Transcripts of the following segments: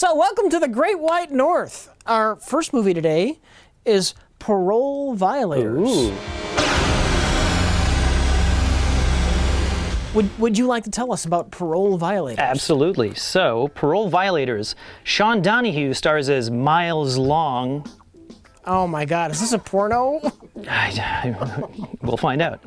So welcome to the Great White North. Our first movie today is Parole Violators. Ooh. Would you like to tell us about Parole Violators? Absolutely. So, Parole Violators. Sean Donahue stars as Miles Long. Oh my God, is this a porno? We'll find out.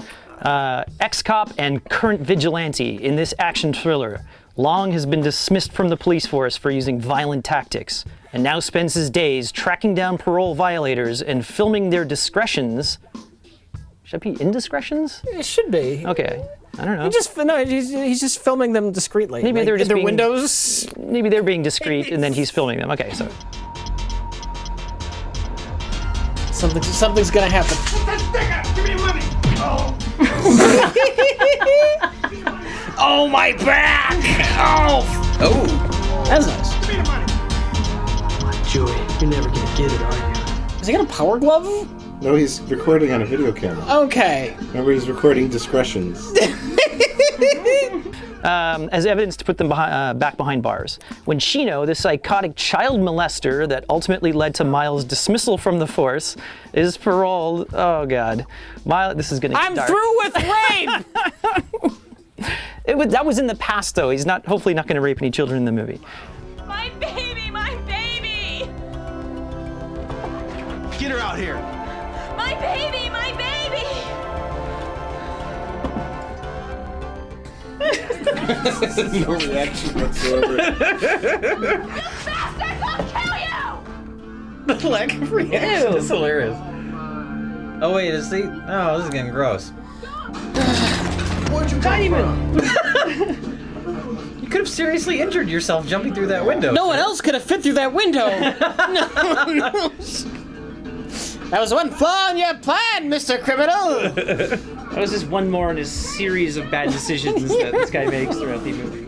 Ex-cop and current vigilante in this action thriller. Long has been dismissed from the police force for using violent tactics, and now spends his days tracking down parole violators and filming their discretions. Should it be indiscretions? It should be. Okay. I don't know. He's just filming them discreetly. Maybe like, they're just their being, windows. Maybe they're being discreet, and then he's filming them. Okay, so Something's gonna happen. Give me money! Oh. Oh, my back! Oh! Oh! That's nice. Give me the money! Joey, you're never gonna get it, are you? Has he got a power glove? No, he's recording on a video camera. Okay. Remember, he's recording discretions. as evidence to put them back behind bars. When Chino, the psychotic child molester that ultimately led to Miles' dismissal from the force, is paroled. Oh God, this is gonna get dark. Through with rape. That was in the past, though. He's hopefully not going to rape any children in the movie. My baby, my baby! Get her out here! My baby, my baby! No reaction whatsoever. Bastards, I'll kill you! The lack of reaction is hilarious. Oh wait, is he? Oh, this is getting gross. Where'd you come from? You could have seriously injured yourself jumping through that window. No one else could have fit through that window. No. That was one flaw in your plan, Mr. Criminal. That was just one more in his series of bad decisions that this guy makes throughout the movie.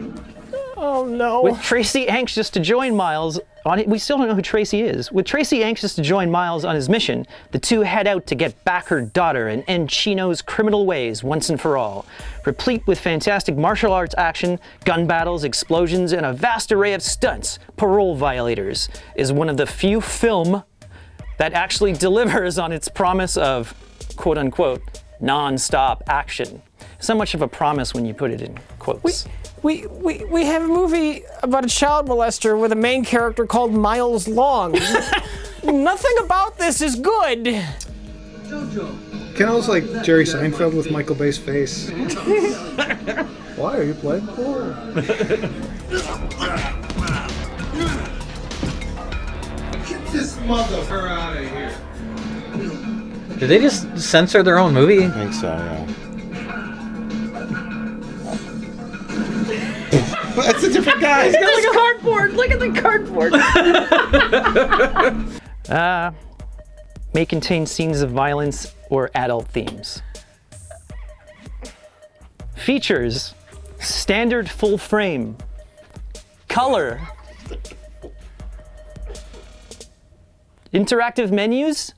Oh no. With Tracy anxious to join Miles on it, we still don't know who Tracy is. With Tracy anxious to join Miles on his mission, the two head out to get back her daughter and end Chino's criminal ways once and for all. Replete with fantastic martial arts action, gun battles, explosions, and a vast array of stunts, Parole Violators is one of the few film that actually delivers on its promise of, quote unquote, non-stop action. So much of a promise when you put it in quotes. We have a movie about a child molester with a main character called Miles Long. Nothing about this is good. Kind of looks like Jerry Seinfeld with Michael Bay's face. Why are you playing pool? Get this mother out of here! Did they just censor their own movie? I think so, yeah. That's a different guy. He's got like a cardboard. Look at the cardboard. May contain scenes of violence or adult themes. Features: standard full frame, color, interactive menus.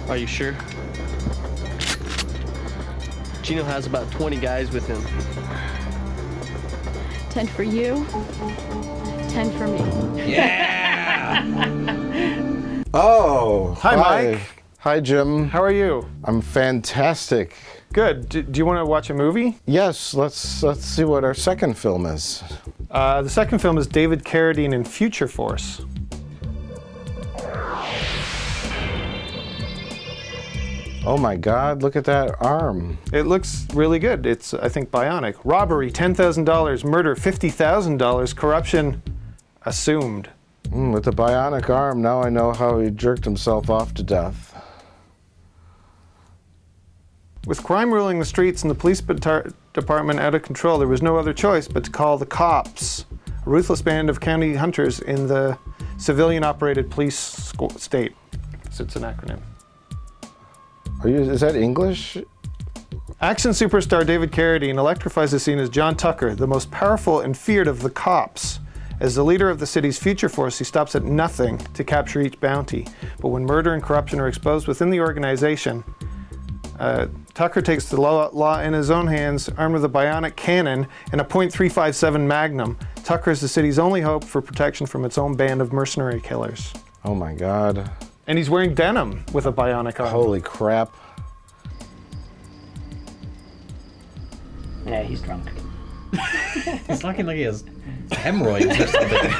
Are you sure? Chino has about 20 guys with him. 10 for you, 10 for me. Yeah! Oh, Hi, Mike. Hi, Jim. How are you? I'm fantastic. Good. Do you want to watch a movie? Yes, let's see what our second film is. The second film is David Carradine in Future Force. Oh my God, look at that arm. It looks really good. It's, I think, bionic. Robbery, $10,000. Murder, $50,000. Corruption, assumed. With the bionic arm, now I know how he jerked himself off to death. With crime ruling the streets and the police department out of control, there was no other choice but to call the cops, a ruthless band of county hunters in the civilian-operated police state. So it's an acronym. Is that English? Action superstar David Carradine electrifies the scene as John Tucker, the most powerful and feared of the cops. As the leader of the city's future force, he stops at nothing to capture each bounty. But when murder and corruption are exposed within the organization, Tucker takes the law in his own hands, armed with a bionic cannon and a .357 Magnum. Tucker is the city's only hope for protection from its own band of mercenary killers. Oh my God. And he's wearing denim with a bionic arm. Holy crap. Yeah, he's drunk. He's looking like he has hemorrhoids or something.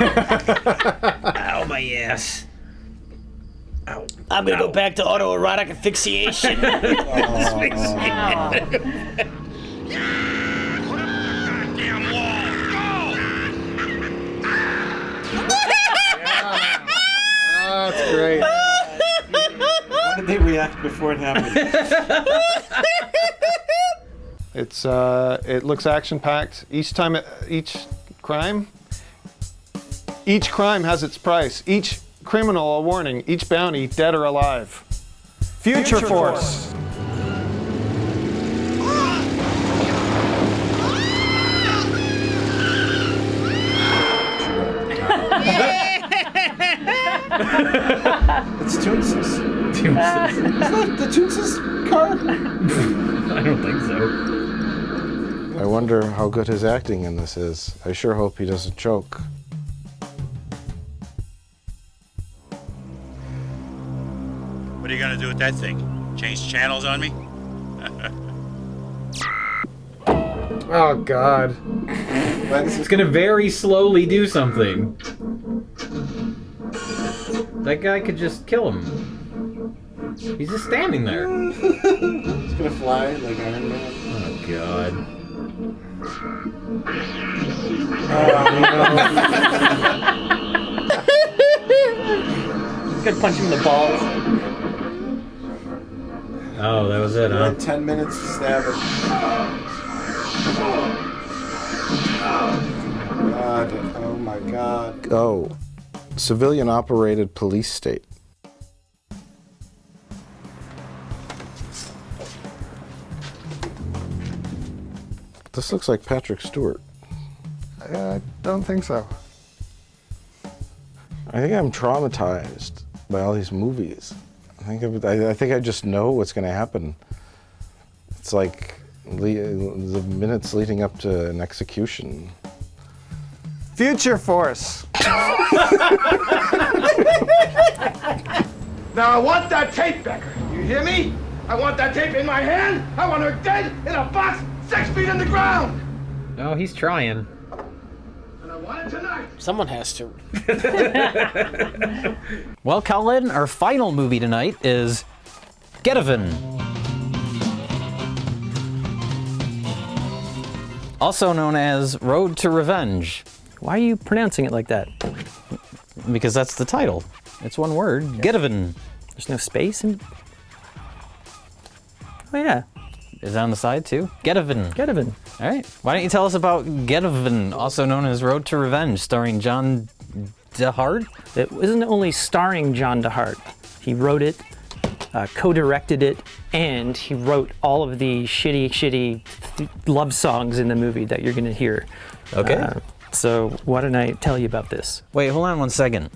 Ow, my ass. Ow. I'm gonna go back to autoerotic asphyxiation. That's great. How did they react before it happened? It looks action-packed. Each crime has its price. Each criminal a warning. Each bounty dead or alive. Future Force. It's Toonses. Isn't that the Toonses car? I don't think so. I wonder how good his acting in this is. I sure hope he doesn't choke. What are you gonna do with that thing? Change channels on me? Oh God. It's gonna very slowly do something. That guy could just kill him. He's just standing there. It's gonna fly like Iron Man. Oh God. He's gonna punch him in the balls. Oh, that was it, huh? 10 minutes to stab it. God, oh my God. Oh, civilian operated police state. This looks like Patrick Stewart. I don't think so. I think I'm traumatized by all these movies. I think I just know what's going to happen. It's like the minutes leading up to an execution. Future Force. Now I want that tape, Becker. You hear me? I want that tape in my hand. I want her dead in a box 6 feet in the ground. No, he's trying. And I want it tonight. Someone has to. Well, Colin, our final movie tonight is Geteven. Also known as Road to Revenge. Why are you pronouncing it like that? Because that's the title. It's one word. Geteven. There's no space in. Oh yeah. Is that on the side too? Geteven. Geteven. All right. Why don't you tell us about Geteven, also known as Road to Revenge, starring John DeHart? It isn't only starring John DeHart. He wrote it, co-directed it, and he wrote all of the shitty love songs in the movie that you're going to hear. Okay. So why don't I tell you about this? Wait, hold on one second.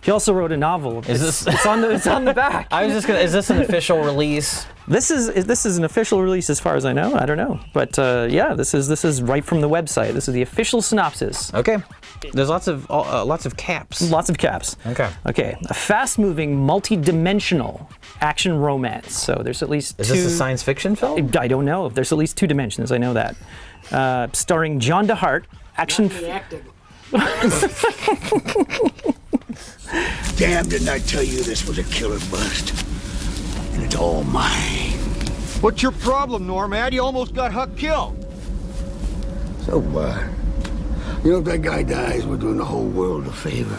He also wrote a novel. It's on the back. I was just gonna. Is this an official release? This is an official release as far as I know. I don't know, but yeah, this is right from the website. This is the official synopsis. Okay. There's lots of caps. Lots of caps. Okay. Okay. A fast-moving, multi-dimensional action romance. So there's at least Is two. this a science fiction film? I don't know. There's at least 2 dimensions. I know that. Starring John DeHart. Action. acting. Damn, didn't I tell you this was a killer bust? And it's all mine. What's your problem, Normad? You almost got Huck killed. So what? You know, if that guy dies, we're doing the whole world a favor.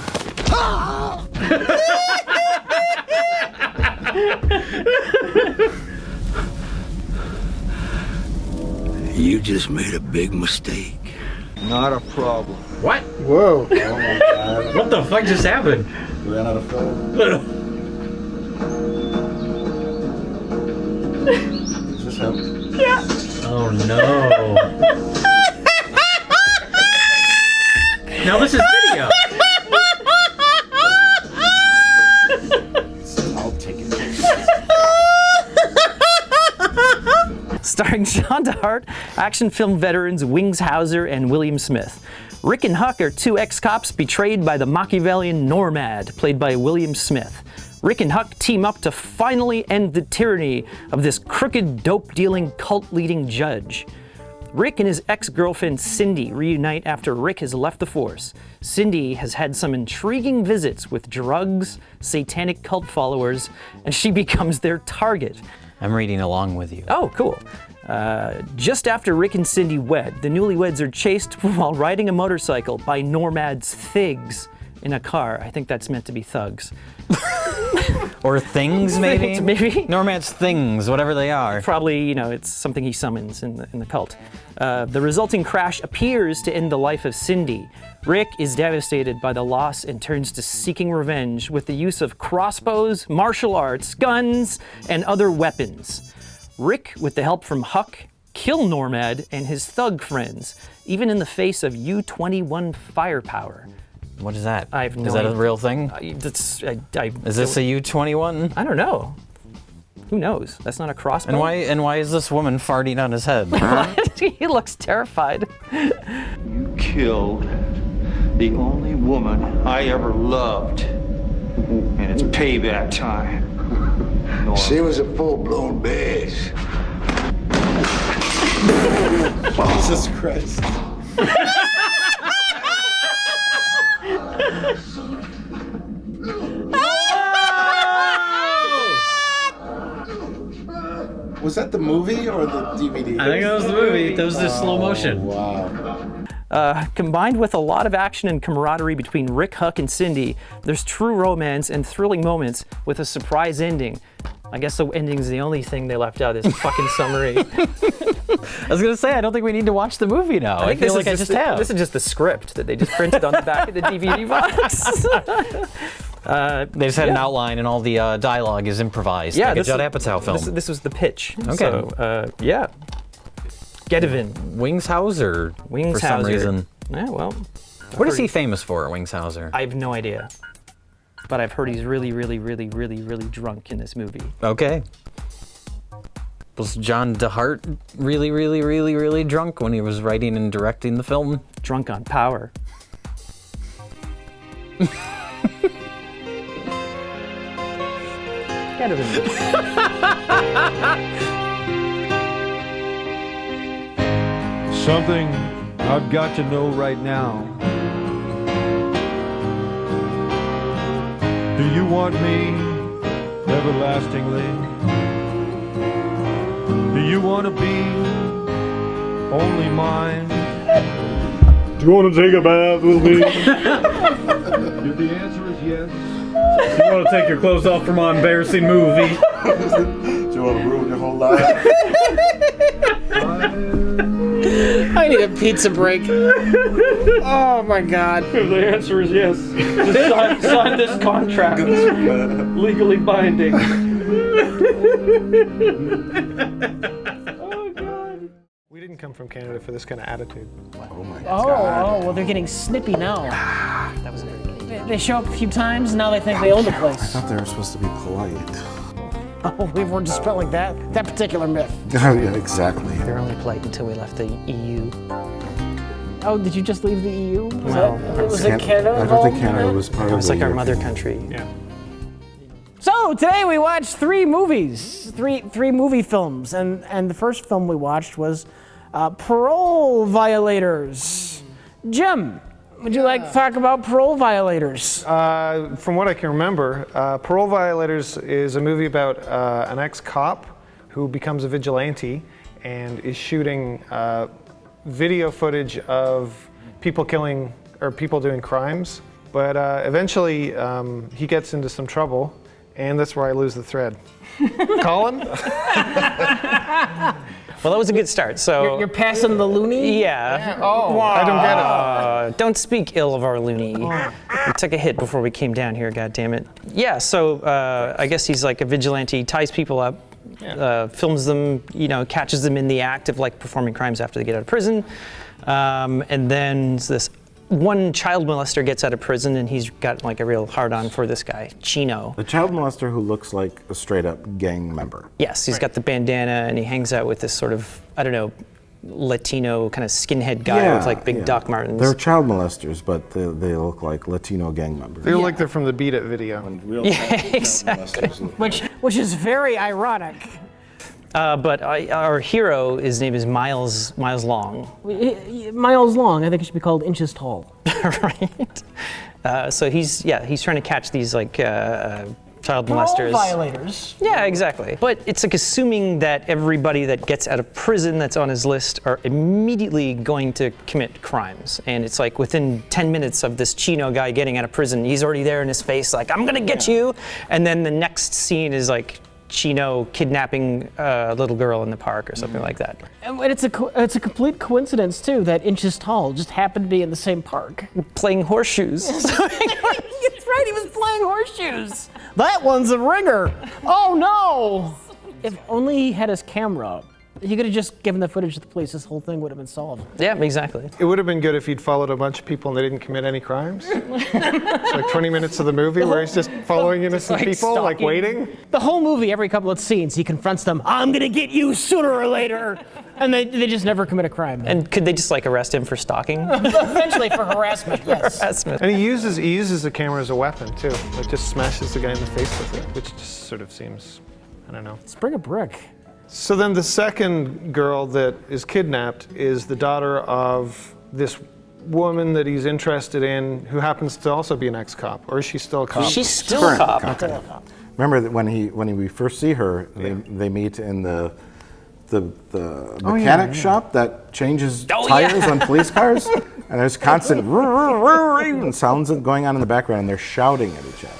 You just made a big mistake. Not a problem. What? Whoa. Oh my God. What the fuck just happened? We ran out of film. Is this him? Oh no. Now this is video. I'll take it. starring John DeHart, action film veterans Wings Hauser and William Smith. Rick and Huck are two ex-cops betrayed by the Machiavellian Normad, played by William Smith. Rick and Huck team up to finally end the tyranny of this crooked, dope-dealing, cult-leading judge. Rick and his ex-girlfriend Cindy reunite after Rick has left the force. Cindy has had some intriguing visits with drugs, satanic cult followers, and she becomes their target. I'm reading along with you. Oh, cool. Just after Rick and Cindy wed, the newlyweds are chased while riding a motorcycle by Normad's Thigs in a car. I think that's meant to be thugs. Or things, maybe? Maybe. Normad's things, whatever they are. Probably, it's something he summons in the cult. The resulting crash appears to end the life of Cindy. Rick is devastated by the loss and turns to seeking revenge with the use of crossbows, martial arts, guns, and other weapons. Rick, with the help from Huck, kill Normad and his thug friends, even in the face of U-21 firepower. What is that? I have no Is that a idea. real thing? Is this a U-21? I don't know. Who knows? That's not a crossbow. And why is this woman farting on his head? He looks terrified. You killed the only woman I ever loved. And it's payback time. She was a full-blown bitch. Jesus Christ. Was that the movie or the DVD? I think that was the movie. That was just slow motion. Wow. Combined with a lot of action and camaraderie between Rick, Huck, and Cindy, there's true romance and thrilling moments with a surprise ending. I guess the ending is the only thing they left out of this fucking summary. I was gonna say, I don't think we need to watch the movie now. I feel like I just have. This is just the script that they just printed on the back of the DVD box. They just had an outline and all the dialogue is improvised. Yeah, like a this Judd is- Apatow film. This was the pitch. Okay. So, yeah. Geteven. Wings Hauser, for some reason. Yeah, well. What is he famous for, Wings Hauser? I have no idea. But I've heard he's really, really, really, really, really drunk in this movie. Okay. Was John DeHart really, really, really, really drunk when he was writing and directing the film? Drunk on power. Something I've got to know right now. Do you want me everlastingly? Do you want to be only mine? Do you want to take a bath with me? If the answer is yes. Do you want to take your clothes off for my embarrassing movie? Do you want to ruin your whole life? I need a pizza break. Oh my god. If the answer is yes, just sign this contract. Legally binding. Oh god. We didn't come from Canada for this kind of attitude. Oh my Oh, well, they're getting snippy now. That was a very good. They show up a few times, and now they think they own the I place. thought they were supposed to be polite. Oh, we were dispelling that particular myth. Oh, yeah, exactly. They're only polite until we left the EU. Oh, did you just leave the EU? Well, Was it Canada? I don't think involved in Canada that? was part It of was the like our European- mother country. Yeah. So today we watched three movies, three movie films, and the first film we watched was Parole Violators. Jim, would you like to talk about Parole Violators? From what I can remember, Parole Violators is a movie about an ex-cop who becomes a vigilante and is shooting video footage of people killing or people doing crimes. But eventually he gets into some trouble, and that's where I lose the thread. Colin? Well, that was a good start. So You're passing the loony? yeah. Oh, I don't get it. Don't speak ill of our loony. We took a hit before we came down here. God damn it. Yeah. So I guess he's like a vigilante, ties people up, films them, catches them in the act of like performing crimes after they get out of prison, and then this one child molester gets out of prison, and he's got like a real hard-on for this guy, Chino. A child molester who looks like a straight-up gang member. Yes, he's got the bandana, and he hangs out with this sort of, I don't know, Latino kind of skinhead guy with like big Doc Martens. They're child molesters, but they look like Latino gang members. They look like they're from the Beat It video. Yeah, exactly. Which is very ironic. But our hero, his name is Miles Long. Miles Long, I think it should be called Inches Tall. Right. So he's trying to catch these like child Parole molesters. violators. Yeah, exactly. But it's like assuming that everybody that gets out of prison that's on his list are immediately going to commit crimes. And it's like within 10 minutes of this Chino guy getting out of prison, he's already there in his face like, I'm gonna get you. And then the next scene is like Chino kidnapping a little girl in the park or something like that. And it's a complete coincidence too that Inches Tall just happened to be in the same park. Playing horseshoes. That's right, he was playing horseshoes. That one's a ringer. Oh no! If only he had his camera up. He could have just given the footage to the police, this whole thing would have been solved. Yeah, exactly. It would have been good if he'd followed a bunch of people and they didn't commit any crimes. It's like 20 minutes of the movie where he's just following innocent people, like waiting. The whole movie, every couple of scenes, he confronts them, I'm gonna get you sooner or later. And they just never commit a crime. And could they just like arrest him for stalking? Eventually for harassment, yes. Harassment. And he uses the camera as a weapon too. Like just smashes the guy in the face with it, which just sort of seems, I don't know. Let's bring a brick. So then the second girl that is kidnapped is the daughter of this woman that he's interested in who happens to also be an ex-cop. Or is she still a cop? She's still a cop. Remember that when we first see her, they meet in the mechanic shop that changes tires on police cars, and there's constant and sounds going on in the background, and they're shouting at each other.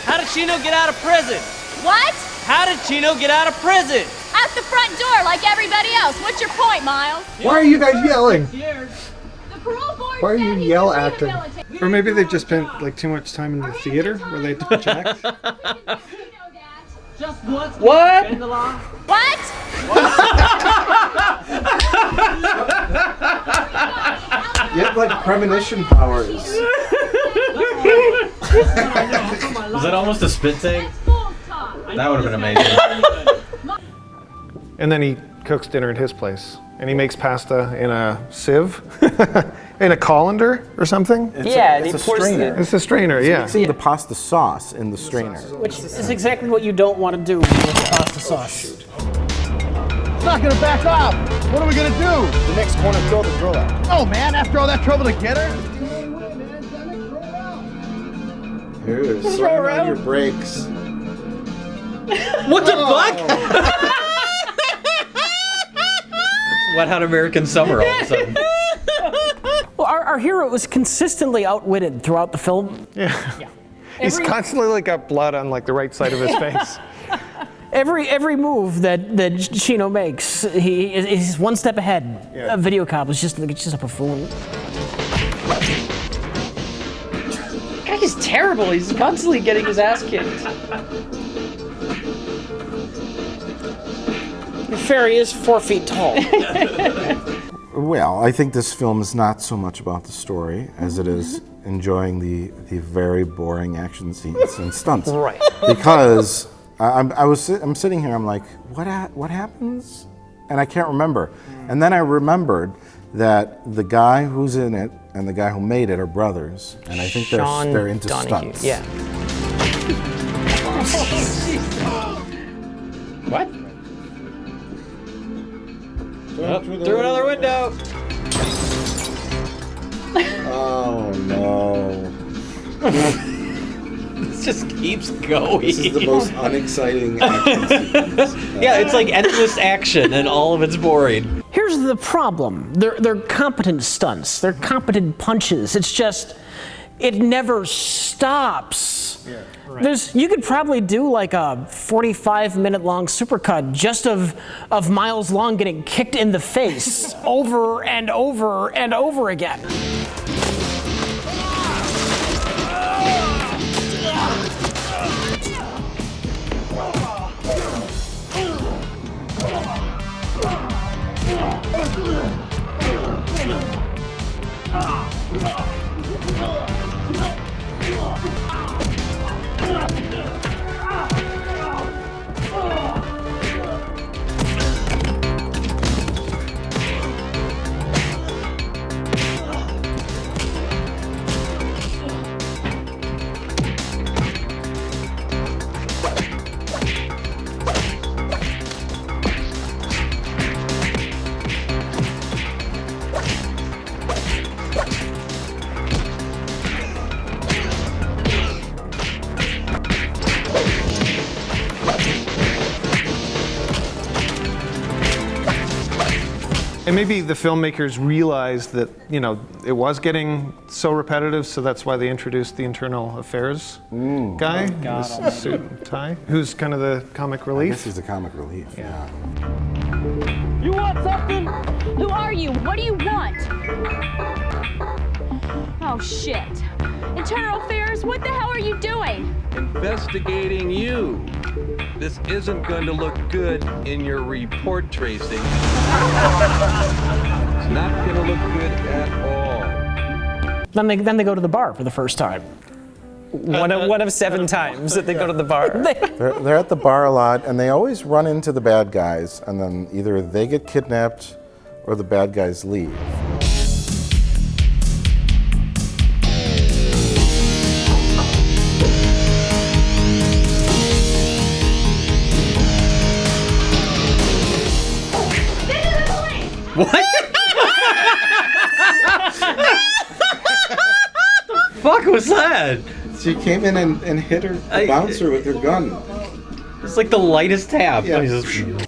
How did Chino get out of prison? What? How did Chino get out of prison? Out the front door like everybody else. What's your point, Miles? Why are you guys yelling? The parole board Why are said you he's yell a acting? rehabilitator. Or maybe they've just spent like too much time in the theater where they project. Just once. What? Bend the law. What? You have like premonition powers. Was that almost a spit take? That would have been amazing. And then he cooks dinner at his place. And he makes pasta in a sieve, in a colander or something. It's a strainer. It's a strainer, yeah. Mixing the pasta sauce in the strainer. Which is exactly what you don't want to do with pasta sauce. It's not gonna back up. What are we gonna do? The next corner, throw the girl out. Oh man, after all that trouble to get her? Here, slam on your brakes. What the fuck? Wet Hot American Summer all of a sudden. Well, our hero was consistently outwitted throughout the film. Yeah. He's constantly like got blood on like the right side of his face. Every move that Chino makes, he's one step ahead. Yeah. A video cop is just a buffoon. That guy is terrible. He's constantly getting his ass kicked. The fairy is 4 feet tall. Well, I think this film is not so much about the story as it is enjoying the very boring action scenes and stunts. Right. Because I'm sitting here, I'm like, what happens? And I can't remember. And then I remembered that the guy who's in it and the guy who made it are brothers, and I think they're into Donahue. stunts. Yeah. What? Through another window. Oh no. This just keeps going. This is the most unexciting action sequence. Yeah, it's like endless action and all of it's boring. Here's the problem. They're competent stunts. They're competent punches. It's just, it never stops. Yeah. You could probably do like a 45-minute long supercut just of Miles Long getting kicked in the face over and over and over again. And maybe the filmmakers realized that, you know, it was getting so repetitive, so that's why they introduced the internal affairs guy, this suit and tie, who's kind of the comic relief. I guess he's the comic relief. Yeah. You want something? Who are you? What do you want? Oh, shit. Internal affairs? What the hell are you doing? Investigating you. This isn't going to look good in your report, Tracy. It's not going to look good at all. Then they go to the bar for the first time. One of 7 times that they go to the bar. They're at the bar a lot, and they always run into the bad guys, and then either they get kidnapped or the bad guys leave. What? The fuck was that? She came in and hit her, the bouncer with her gun. It's like the lightest tap. Yeah.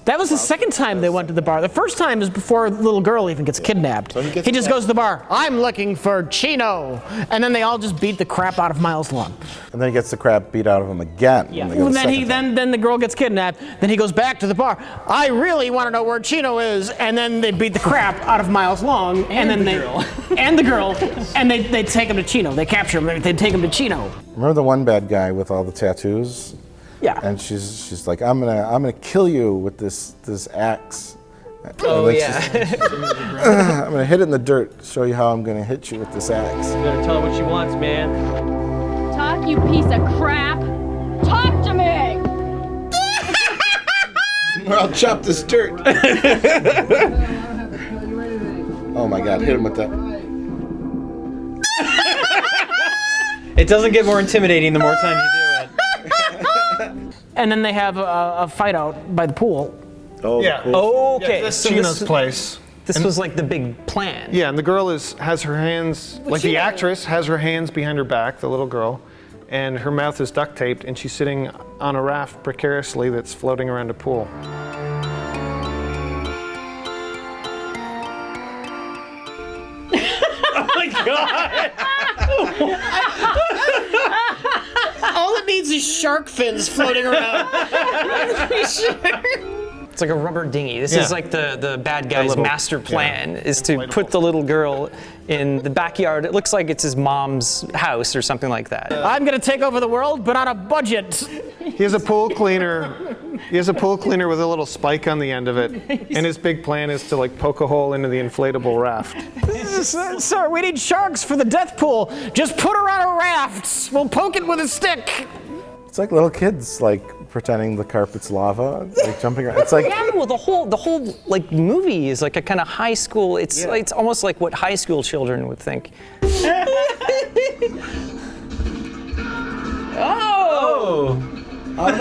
That was the second time they went to the bar. The first time is before the little girl even gets kidnapped. He just goes to the bar. I'm looking for Chino. And then they all just beat the crap out of Miles Long. And then he gets the crap beat out of him again. Yeah. Then the girl gets kidnapped. Then he goes back to the bar. I really want to know where Chino is. And then they beat the crap out of Miles Long. And then the girl. And they take him to Chino. They capture him. They take him to Chino. Remember the one bad guy with all the tattoos? Yeah. And she's like, I'm gonna kill you with this axe. Oh yeah. I'm gonna hit it in the dirt. Show you how I'm gonna hit you with this axe. You better tell her what she wants, man. Talk, you piece of crap. Talk to me! Or I'll chop this dirt. Oh my God! Hit him with that. It doesn't get more intimidating the more times you do it. And then they have a fight out by the pool. Oh, Yeah. cool. Okay. That's So Chino's place. This was like the big plan. Yeah, and the girl has her hands, like the actress has her hands behind her back, the little girl, and her mouth is duct taped, and she's sitting on a raft precariously that's floating around a pool. Oh my God! All it needs is shark fins floating around. It's like a rubber dinghy. This is like the bad guy's master plan is to put the little girl in the backyard. It looks like it's his mom's house or something like that. I'm gonna take over the world, but on a budget. He has a pool cleaner. He has a pool cleaner with a little spike on the end of it, and his big plan is to like poke a hole into the inflatable raft. Sir, we need sharks for the death pool. Just put her on a raft. We'll poke it with a stick. It's like little kids like pretending the carpet's lava, like jumping around. It's like Yeah, well, the whole like movie is like a kind of high school. It's almost like what high school children would think. Oh! Oh,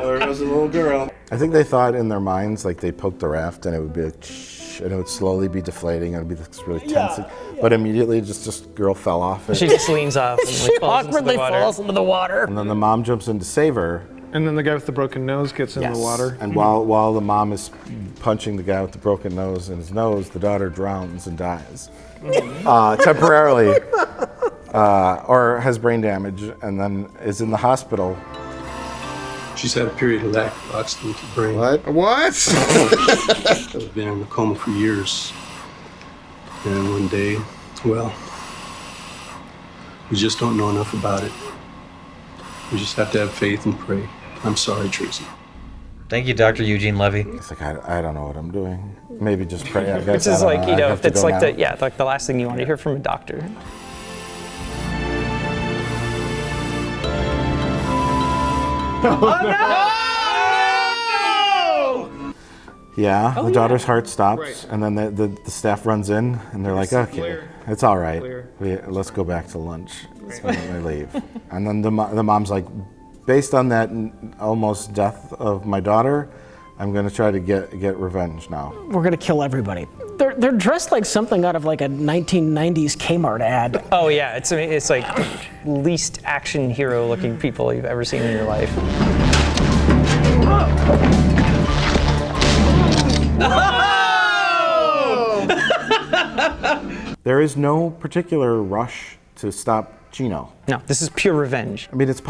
there goes a little girl. I think they thought in their minds like they poked the raft and it would be like shh, and it would slowly be deflating. It would be this really tense. But immediately just girl fell off. And She just leans off and She like, falls into awkwardly the water. falls into the water. And then the mom jumps in to save her. And then the guy with the broken nose gets in the water. And while the mom is punching the guy with the broken nose in his nose, the daughter drowns and dies temporarily, or has brain damage, and then is in the hospital. She's had a period of lack of oxygen to the brain. What? I've been in a coma for years. And one day, well, we just don't know enough about it. We just have to have faith and pray. I'm sorry, Tracy. Thank you, Dr. Eugene Levy. It's like, I don't know what I'm doing. Maybe just pray. I guess, Which is like, I have to it's go like now. like the last thing you want to hear from a doctor. Yeah, Oh, the yeah. daughter's heart stops, Right. and then the staff runs in, and they're like, okay, clear. it's all right. Clear. Let's go back to lunch. And then they leave. And then the mom's like, based on that almost death of my daughter, I'm going to try to get revenge now. We're gonna kill everybody. They're dressed like something out of like a 1990s Kmart ad. Oh yeah, it's like the least action hero looking people you've ever seen in your life. There is no particular rush to stop Chino. No, this is pure revenge. I mean, it's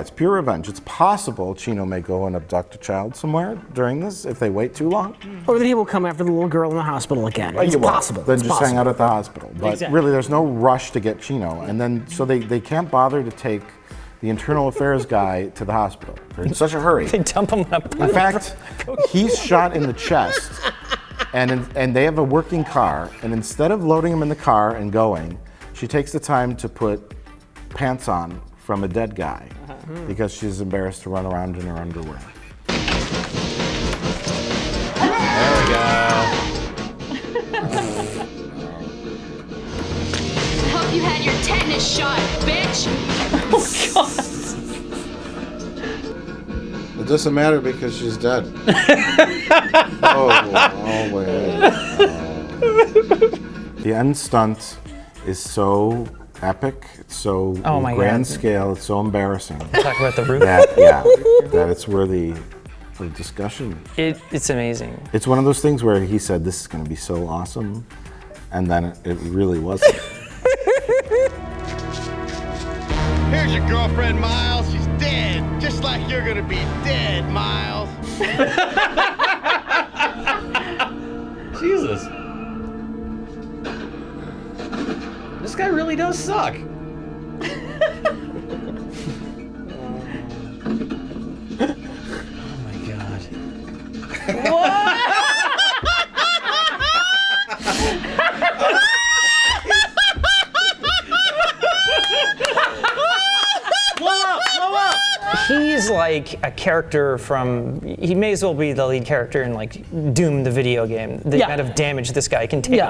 pure revenge. It's possible Chino may go and abduct a child somewhere during this if they wait too long. Or that he will come after the little girl in the hospital again. It's You will. possible. Then It's just possible. hang out at the hospital. But Exactly. really, there's no rush to get Chino. And then, so they can't bother to take the internal affairs guy to the hospital. They're in such a hurry. They dump him in a In fact, he's shot in the chest, and they have a working car. And instead of loading him in the car and going, she takes the time to put pants on from a dead guy because she's embarrassed to run around in her underwear. There we go. Hope you had your tetanus shot, bitch. Oh God. It doesn't matter because she's dead. Wait. The end stunt is so epic, it's so Oh my grand God. scale, it's so embarrassing. Talk about the roof. that it's worthy of discussion. It's amazing. It's one of those things where he said this is going to be so awesome, and then it really wasn't. Here's your girlfriend, Miles. She's dead. Just like you're gonna be dead, Miles. Jesus. This guy really does suck. Oh my God. He's like a character from, he may as well be the lead character in like Doom, the video game. The amount of damage this guy can take.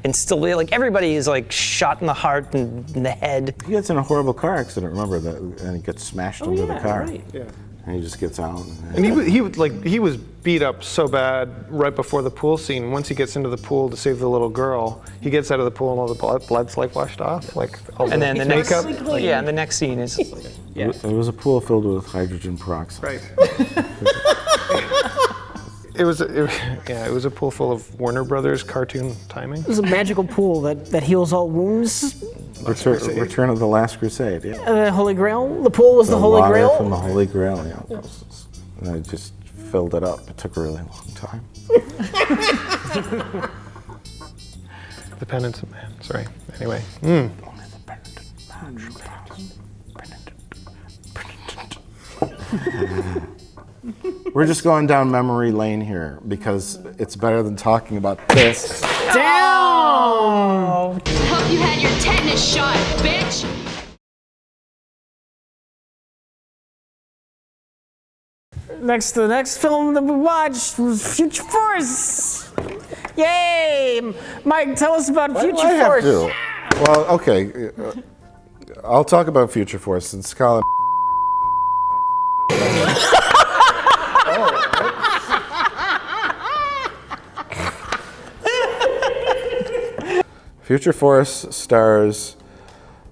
And still, like everybody is like shot in the heart and in the head. He gets in a horrible car accident, remember that, and he gets smashed into the car. Right. Yeah. And he just gets out. And he was beat up so bad right before the pool scene. Once he gets into the pool to save the little girl, he gets out of the pool and all the blood's like washed off, like all And then the next, makeup. and the next scene is, It was a pool filled with hydrogen peroxide. Right. It was a pool full of Warner Brothers cartoon timing. It was a magical pool that heals all wounds. Return of the Last Crusade, yeah. The Holy Grail. The pool was the Holy water Grail. from the Holy Grail, yeah. And I just filled it up. It took a really long time. The Penitent Man. Sorry. Anyway. We're just going down memory lane here because it's better than talking about this. Down! Hope you had your tetanus shot, bitch. The next film that we watched was Future Force. Yay! Mike, tell us about Why do Future I have Force. to? Well, okay. I'll talk about Future Force since Colin. Future Force stars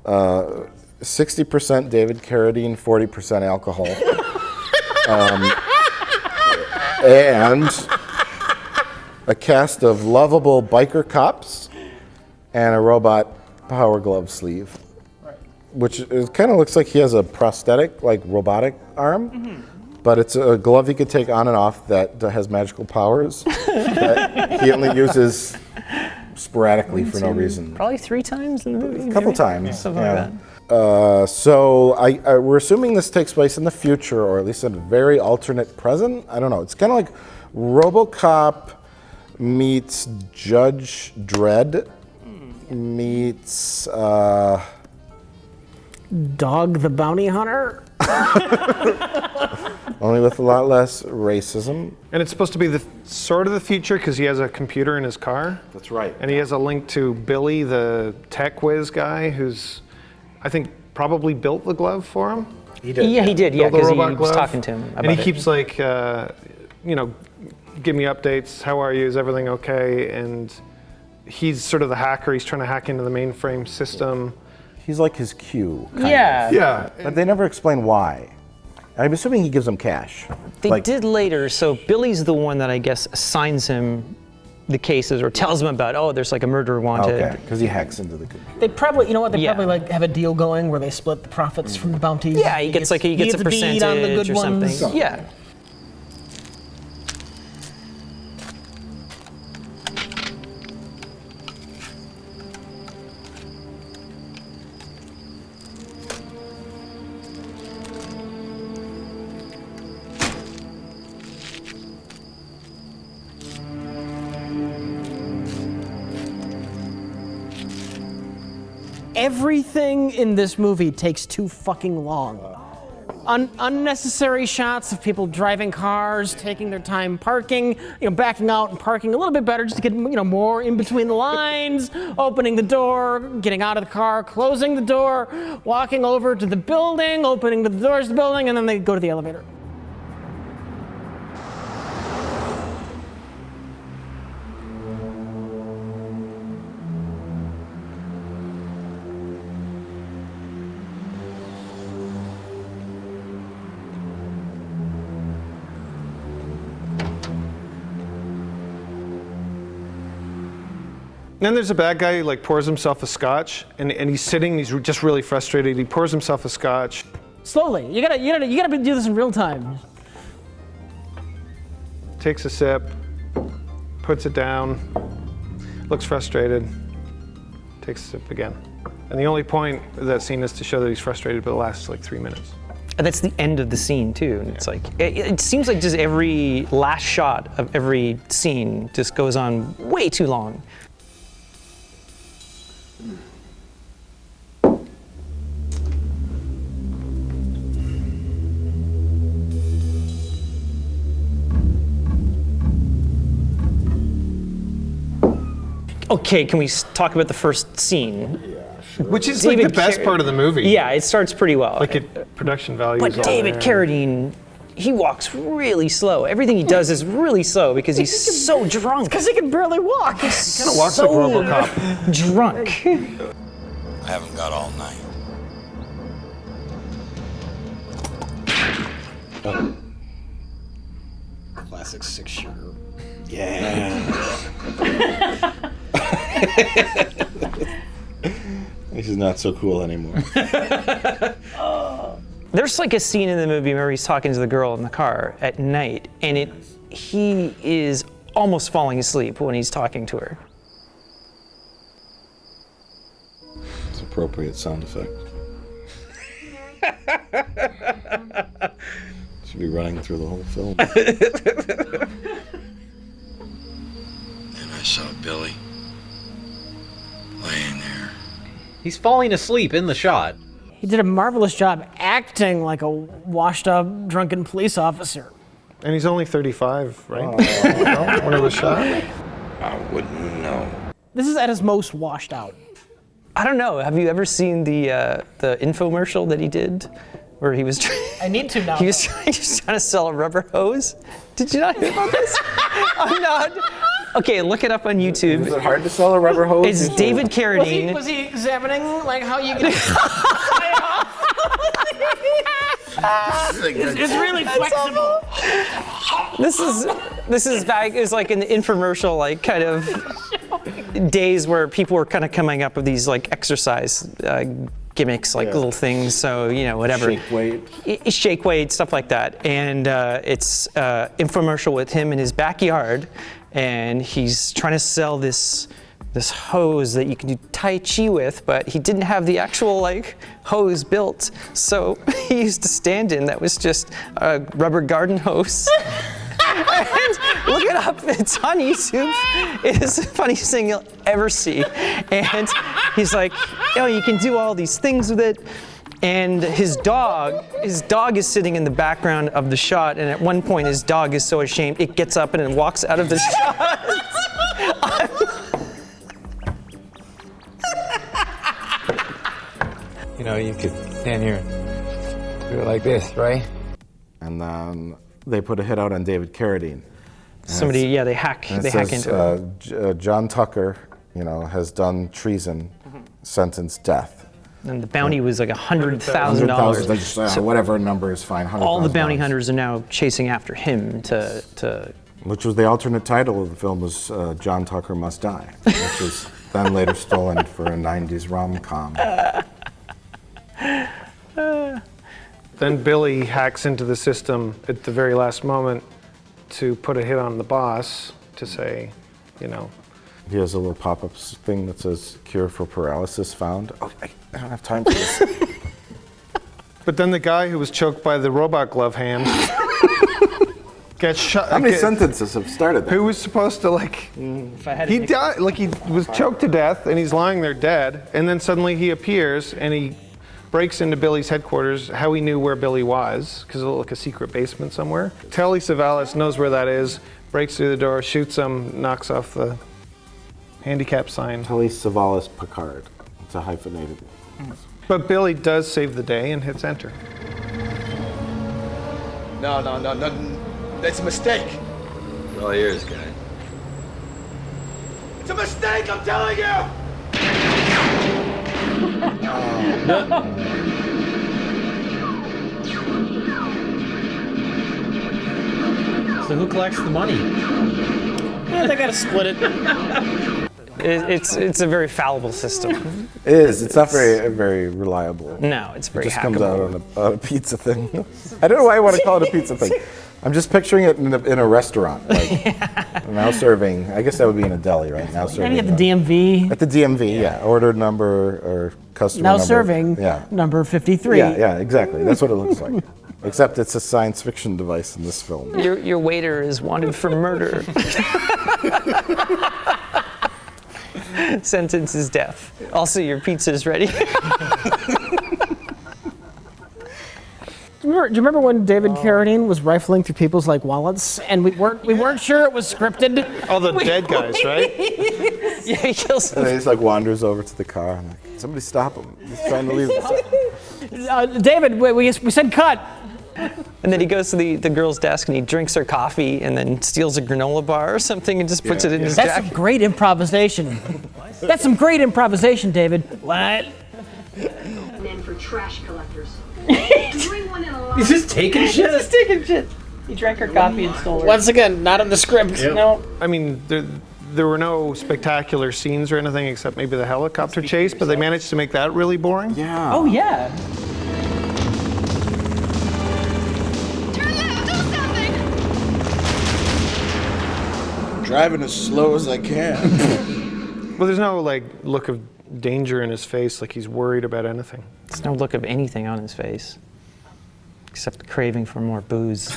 60% David Carradine, 40% alcohol. And a cast of lovable biker cops and a robot Power Glove sleeve. Which kind of looks like he has a prosthetic, like robotic arm, but it's a glove he could take on and off that has magical powers that he only uses sporadically for no reason. Probably 3 times in the movie. A couple maybe? times. Something like that. So we're assuming this takes place in the future, or at least in a very alternate present. I don't know. It's kind of like RoboCop meets Judge Dredd meets Dog the Bounty Hunter? only with a lot less racism. And it's supposed to be the sort of the future because he has a computer in his car. That's right. And he has a link to Billy, the tech whiz guy, who's, I think, probably built the glove for him. He did. Yeah, he did. Yeah, Built the because he robot was glove. talking to him about And he it. keeps like, give me updates. How are you? Is everything okay? And he's sort of the hacker. He's trying to hack into the mainframe system. He's like his Q. Yeah. Yeah. But they never explain why. I'm assuming he gives them cash. They did later, so Billy's the one that I guess assigns him the cases or tells him about, oh, there's like a murderer wanted. Okay, because he hacks into the computer. They probably, you know what? They Yeah. probably like have a deal going where they split the profits from the bounties. Yeah, he gets a beat percentage on the good or something. ones. Yeah. Everything in this movie takes too fucking long. Unnecessary shots of people driving cars, taking their time parking, backing out and parking a little bit better just to get, more in between the lines, opening the door, getting out of the car, closing the door, walking over to the building, opening the doors of the building, and then they go to the elevator. Then there's a bad guy who like pours himself a scotch, and he's sitting. He's just really frustrated. He pours himself a scotch. Slowly. You gotta do this in real time. Takes a sip, puts it down, looks frustrated, takes a sip again. And the only point of that scene is to show that he's frustrated, but it lasts like 3 minutes. And that's the end of the scene too. And it's like, it seems like just every last shot of every scene just goes on way too long. Okay, can we talk about the first scene? Which is like the best part of the movie. Yeah, it starts pretty well. Like production value. But David Carradine, he walks really slow. Everything he does is really slow because he's so drunk. Because he can barely walk. He kind of walks like RoboCop. Drunk. I haven't got all night. Classic 6-shooter. Yeah. He's not so cool anymore. There's like a scene in the movie where he's talking to the girl in the car at night, and he is almost falling asleep when he's talking to her. It's appropriate sound effect. Should be running through the whole film. And I saw Billy laying there. He's falling asleep in the shot. He did a marvelous job acting like a washed-up, drunken police officer. And he's only 35, right? When it was shot. I wouldn't know. This is at his most washed out. I don't know. Have you ever seen the infomercial that he did, where he was? I need to now. He was trying to sell a rubber hose. Did you not hear about this? I'm not. Okay, look it up on YouTube. Is it hard to sell a rubber hose? It's David Carradine. Was he examining like how you get tie off? It's really flexible. This is back. It's like an infomercial, like kind of days where people were kind of coming up with these like exercise gimmicks, like little things. So whatever. Shake weight, stuff like that. And it's infomercial with him in his backyard, and he's trying to sell this this hose that you can do Tai Chi with, but he didn't have the actual like hose built. So he used a stand-in that was just a rubber garden hose. And look it up, it's on YouTube. It is the funniest thing you'll ever see. And he's like, you can do all these things with it. And his dog is sitting in the background of the shot, and at one point his dog is so ashamed it gets up and it walks out of the shot. You could stand here and do it like this, right? And then they put a hit out on David Carradine. They hack into it. John Tucker, has done treason, sentenced death. And the bounty was like $100,000. So whatever number is fine. All the bounty hunters are now chasing after him to. Which was the alternate title of the film was John Tucker Must Die, which was then later stolen for a 90s rom-com. Then Billy hacks into the system at the very last moment to put a hit on the boss to say, He has a little pop-up thing that says "Cure for Paralysis Found." Oh, I don't have time for this. But then the guy who was choked by the robot glove hand gets shot. How many sentences have started that? Who was supposed to he died, he was choked to death and he's lying there dead, and then suddenly he appears and he breaks into Billy's headquarters. How he knew where Billy was, because it looked like a secret basement somewhere. Telly Savalas knows where that is, breaks through the door, shoots him, knocks off the handicap sign. Telly Savalas Picard. It's a hyphenated. But Billy does save the day and hits enter. No. That's a mistake. All yours, guy. It's a mistake, I'm telling you! So who collects the money? They gotta split it. It's a very fallible system. It is. It's not very reliable. No, it's very It just hackable. comes out on a pizza thing. I don't know why I want to call it a pizza thing. I'm just picturing it in a restaurant, now serving. I guess that would be in a deli, right? Now serving. Maybe at the DMV. At the DMV, yeah. Order number or customer Now number. serving. Yeah. Number 53. Yeah, exactly. That's what it looks like. Except it's a science fiction device in this film. Your waiter is wanted for murder. Sentence is death. Also, your pizza is ready. Do you remember when David Carradine was rifling through people's wallets, and we weren't sure it was scripted? All the dead guys, right? Yeah, he kills them. And then he just wanders over to the car and somebody stop him. He's trying to leave. David, we said cut. And then he goes to the girl's desk and he drinks her coffee and then steals a granola bar or something and just puts it in his That's jacket. some great improvisation. That's some great improvisation, David. What? And then for trash collectors. Bring one in a line. He's just taking shit. He's just taking shit. He drank her coffee and stole her. Once again, not in the script. Yep. No. I mean, there were no spectacular scenes or anything except maybe the helicopter chase, but they managed to make that really boring. Yeah. Oh, yeah. Driving as slow as I can. Well, there's no look of danger in his face, like he's worried about anything. There's no look of anything on his face, except the craving for more booze.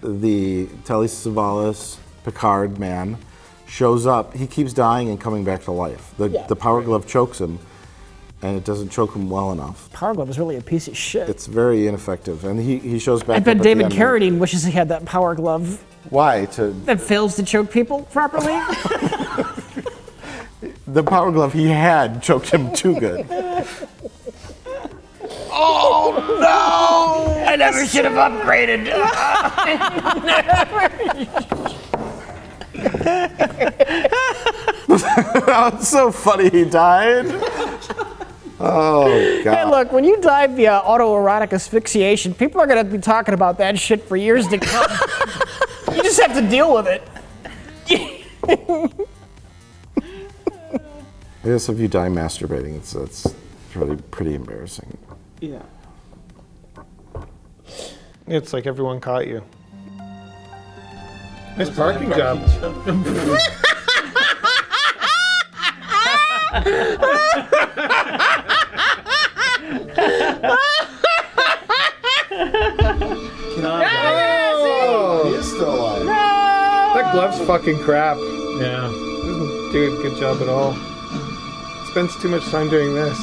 The Telly Savalas Picard man shows up. He keeps dying and coming back to life. The power glove chokes him, and it doesn't choke him well enough. Power glove is really a piece of shit. It's very ineffective, and he shows back. I bet up at David the end. Carradine wishes he had that power glove. Why? That fails to choke people properly? The power glove he had choked him too good. Oh no! I never should have upgraded. It's so funny he died. Oh God! Hey, look, when you die via autoerotic asphyxiation, people are gonna be talking about that shit for years to come. You just have to deal with it. I guess if you die masturbating, it's really pretty embarrassing. Yeah. It's like everyone caught you. Nice parking job. Oh, he is still alive. That glove's fucking crap. Yeah. Doesn't do a good job at all. Spends too much time doing this.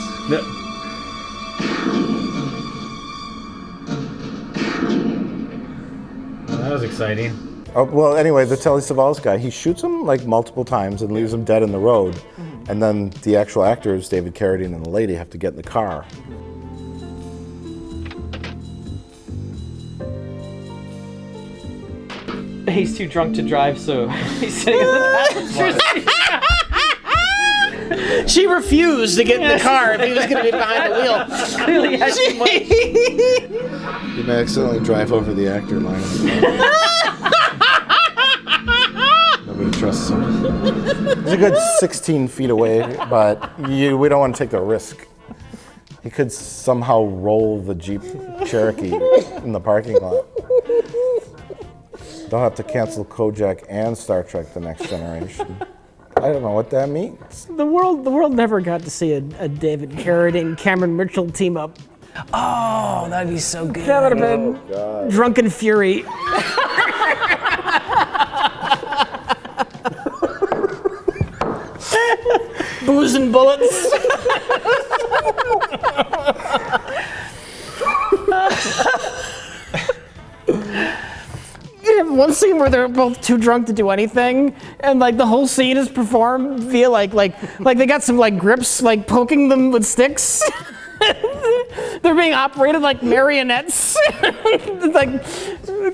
That was exciting. Oh, well, anyway, the Telly Savalas guy, he shoots him like multiple times and leaves him dead in the road. And then the actual actors, David Carradine and the lady, have to get in the car. He's too drunk to drive, so he's sitting in the passenger seat. She refused to get in the car if he was going to be behind the wheel. Clearly had too much. You may accidentally drive over the actor line. Nobody trusts him. He's a good 16 feet away, but we don't want to take the risk. He could somehow roll the Jeep Cherokee in the parking lot. They'll have to cancel Kojak and Star Trek: The Next Generation. I don't know what that means. The world never got to see a David Carradine, Cameron Mitchell team up. Oh, that'd be so good. That would have been Drunken Fury. Booze and bullets. You have one scene where they're both too drunk to do anything, and like the whole scene is performed via like they got some like grips like poking them with sticks. They're being operated like marionettes. Like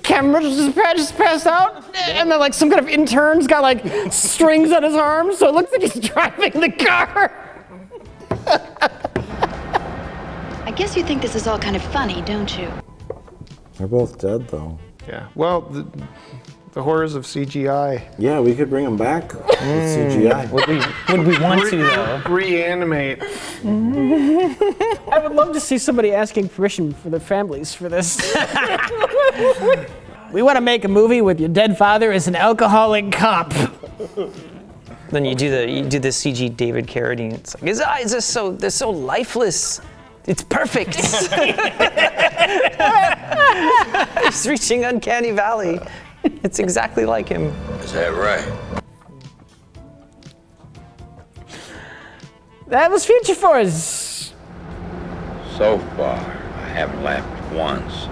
Cameron just passed out, and then like some kind of intern's got like strings on his arms, so it looks like he's driving the car. I guess you think this is all kind of funny, don't you? They're both dead, though. Yeah. Well, the horrors of CGI. Yeah, we could bring them back with CGI. Would we want to, though? Reanimate. I would love to see somebody asking permission for their families for this. We want to make a movie with your dead father as an alcoholic cop. Then you do the CG David Carradine. It's like his eyes are they're so lifeless. It's perfect. He's reaching uncanny valley. It's exactly like him. Is that right? That was Future Force. So far, I haven't laughed once.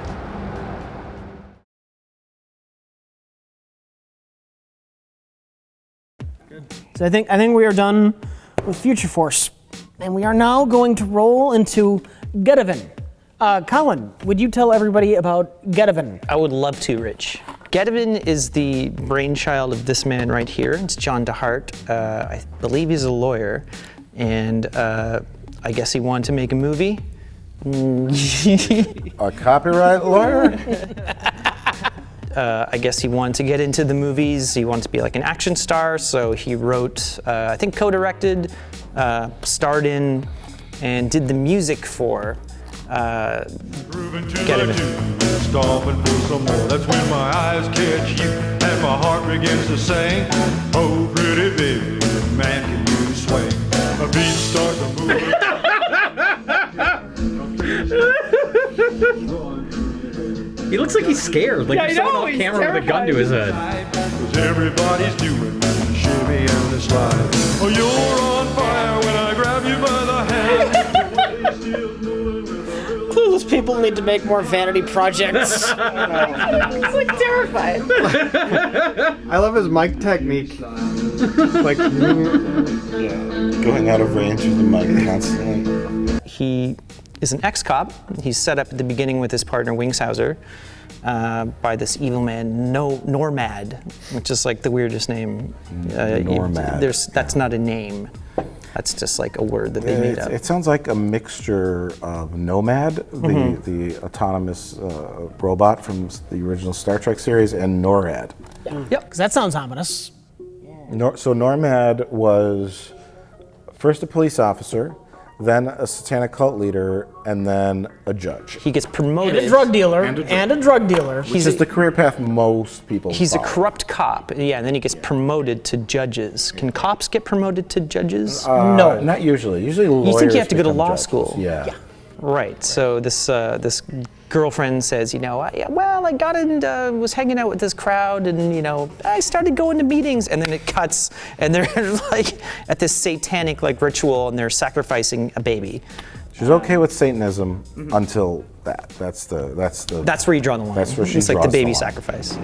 So I think we are done with Future Force, and we are now going to roll into Geteven. Colin, would you tell everybody about Geteven? I would love to, Rich. Geteven is the brainchild of this man right here. It's John DeHart. I believe he's a lawyer, and I guess he wanted to make a movie. A copyright lawyer? I guess he wanted to get into the movies. He wanted to be like an action star, so he wrote, I think co-directed, starred in, and did the music for Geteven. Stomping for some more. That's when my eyes catch you and my heart begins to sing. Oh, pretty baby, man, can you swing? A beat start to move. He looks like he's scared. Like there's someone off camera with a gun to his head. 'Cause everybody's doing the shimmy and the slide. Oh, you're on fire when I grab you by the hand. Clueless people need to make more vanity projects. He's like terrified. I love his mic technique. Like, Going out of range of the mic constantly. He is an ex-cop. He's set up at the beginning with his partner Wingshauser by this evil man, Normad, which is like the weirdest name. Normad. That's not a name. That's just like a word that they made up. It sounds like a mixture of Nomad, the autonomous robot from the original Star Trek series, and NORAD. Yep, because that sounds ominous. So NORMAD was first a police officer, then a satanic cult leader, and then a judge. He gets promoted. And a drug dealer. And a drug dealer. Which is the career path most people He's a follow. corrupt cop, yeah, and then he gets promoted to judges. Can cops get promoted to judges? No. Not usually. Usually lawyers You think you have to go to become law judges. school? Yeah. Right. So this girlfriend says, I got and was hanging out with this crowd, and I started going to meetings, and then it cuts, and they're like at this satanic ritual, and they're sacrificing a baby. She's okay with Satanism until that. That's where you draw the line. That's where she It's like the draws baby line. sacrifice.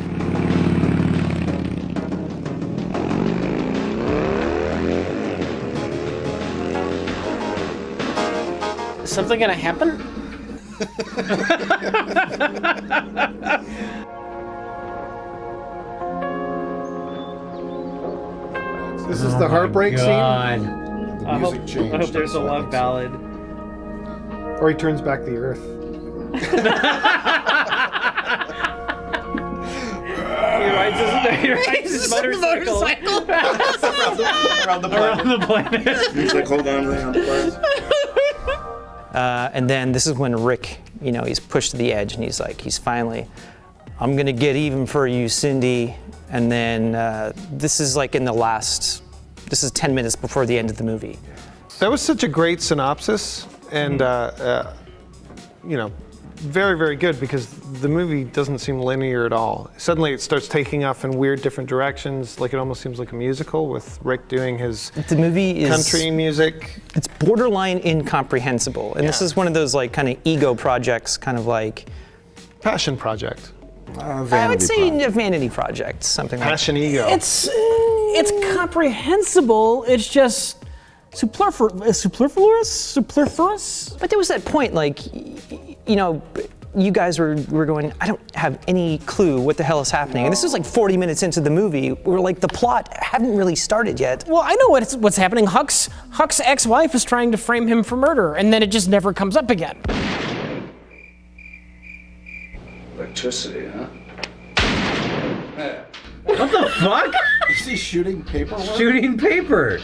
Is something gonna happen? This is the heartbreak scene? I hope there's a love ballad. Or he turns back the earth. He rides his motorcycle. Around the planet. He's like, hold on, lay on the planet. And then this is when Rick, he's pushed to the edge, and he's finally, I'm gonna get even for you, Cindy. And then this is like this is 10 minutes before the end of the movie. That was such a great synopsis, and very, very good, because the movie doesn't seem linear at all. Suddenly it starts taking off in weird different directions, like it almost seems like a musical with Rick doing his country music. It's borderline incomprehensible, and this is one of those kind of ego projects, kind of like passion project. I would say a vanity project, something Passion like ego. It's comprehensible. It's just superfluous. But there was that point, you guys were going, I don't have any clue what the hell is happening. And this is 40 minutes into the movie, where the plot hadn't really started yet. Well, I know what's happening. Huck's ex-wife is trying to frame him for murder, and then it just never comes up again. Electricity, huh? What the fuck? Is he shooting paper? Shooting paper.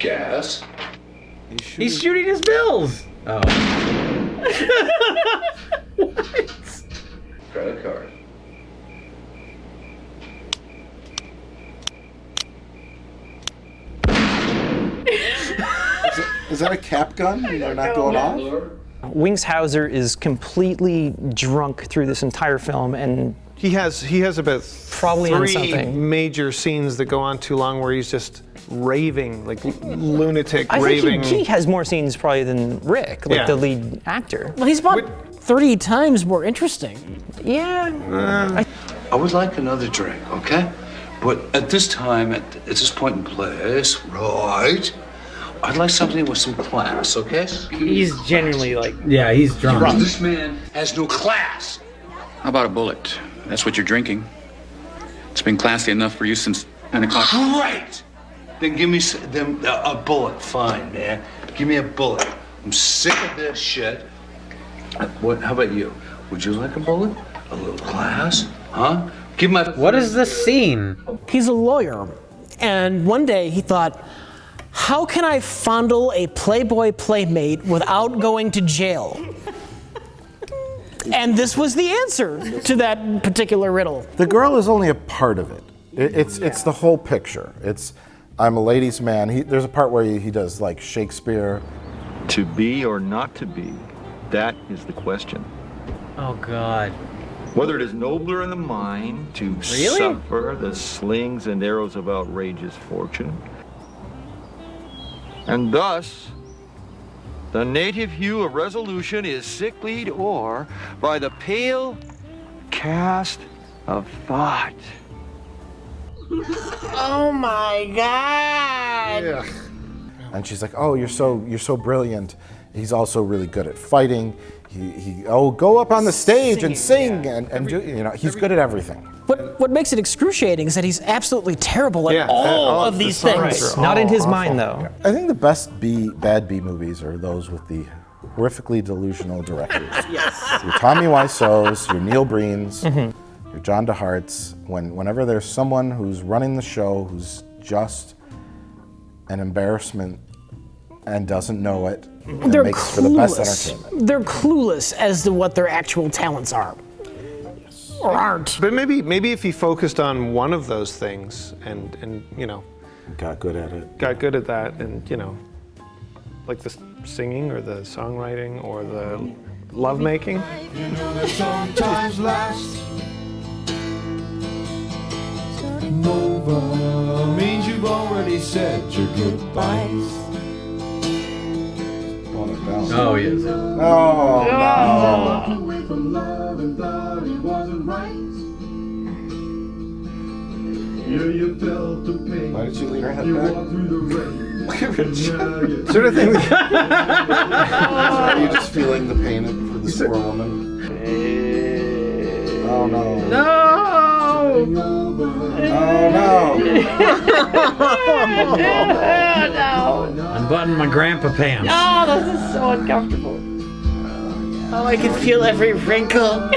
Gas. He's shooting his bills. Oh. What? Credit card. Is that a cap gun? They're not going off? Wings Hauser is completely drunk through this entire film, and he has about probably on three something. major scenes that go on too long, where he's just raving, like lunatic I raving. think he has more scenes probably than Rick, Yeah. the lead actor. Well, he's about 30 times more interesting. Yeah. I would like another drink, okay? But at this time, at this point in place, right? I'd like something with some class, okay? He's genuinely Yeah, he's drunk. This man has no class. How about a bullet? That's what you're drinking. It's been classy enough for you since 9 o'clock. Great! Then give me a bullet. Fine, man. Give me a bullet. I'm sick of this shit. What? How about you? Would you like a bullet? A little class? Huh? Give my... What is this scene? He's a lawyer, and one day he thought, how can I fondle a Playboy playmate without going to jail? And this was the answer to that particular riddle. The girl is only a part of it. It's the whole picture. I'm a ladies' man. There's a part where he does Shakespeare. To be or not to be, that is the question. Oh God. Whether it is nobler in the mind to suffer the slings and arrows of outrageous fortune, and thus the native hue of resolution is sicklied, or by the pale cast of thought. Oh my God! And she's like, "Oh, you're so brilliant. He's also really good at fighting. Go up on the stage and sing and do, he's good at everything." What makes it excruciating is that he's absolutely terrible at all of these things. Not in his mind, though. I think the best bad B movies are those with the horrifically delusional directors. Yes. Your Tommy Wiseau's, your Neil Breens, your John DeHart's. Whenever there's someone who's running the show who's just an embarrassment and doesn't know it. They're makes for the best clueless. entertainment. They're clueless as to what their actual talents are. Or aren't. But maybe if he focused on one of those things and you know, got good at it. Got good at that, and you know, like the singing or the songwriting or the lovemaking. You know that sometimes lasts. Nova means you've already said your goodbyes. Oh, yes. Oh, no. Away from love and thought it wasn't right. Here you felt the pain. Why did you lean her head You back? walked through the rain. Look at Rich. Sort of thing. Are you just feeling the pain for this poor woman? Oh no. No! Oh No! Unbutton my grandpa pants. Oh, this is so uncomfortable. Oh, I can feel every wrinkle.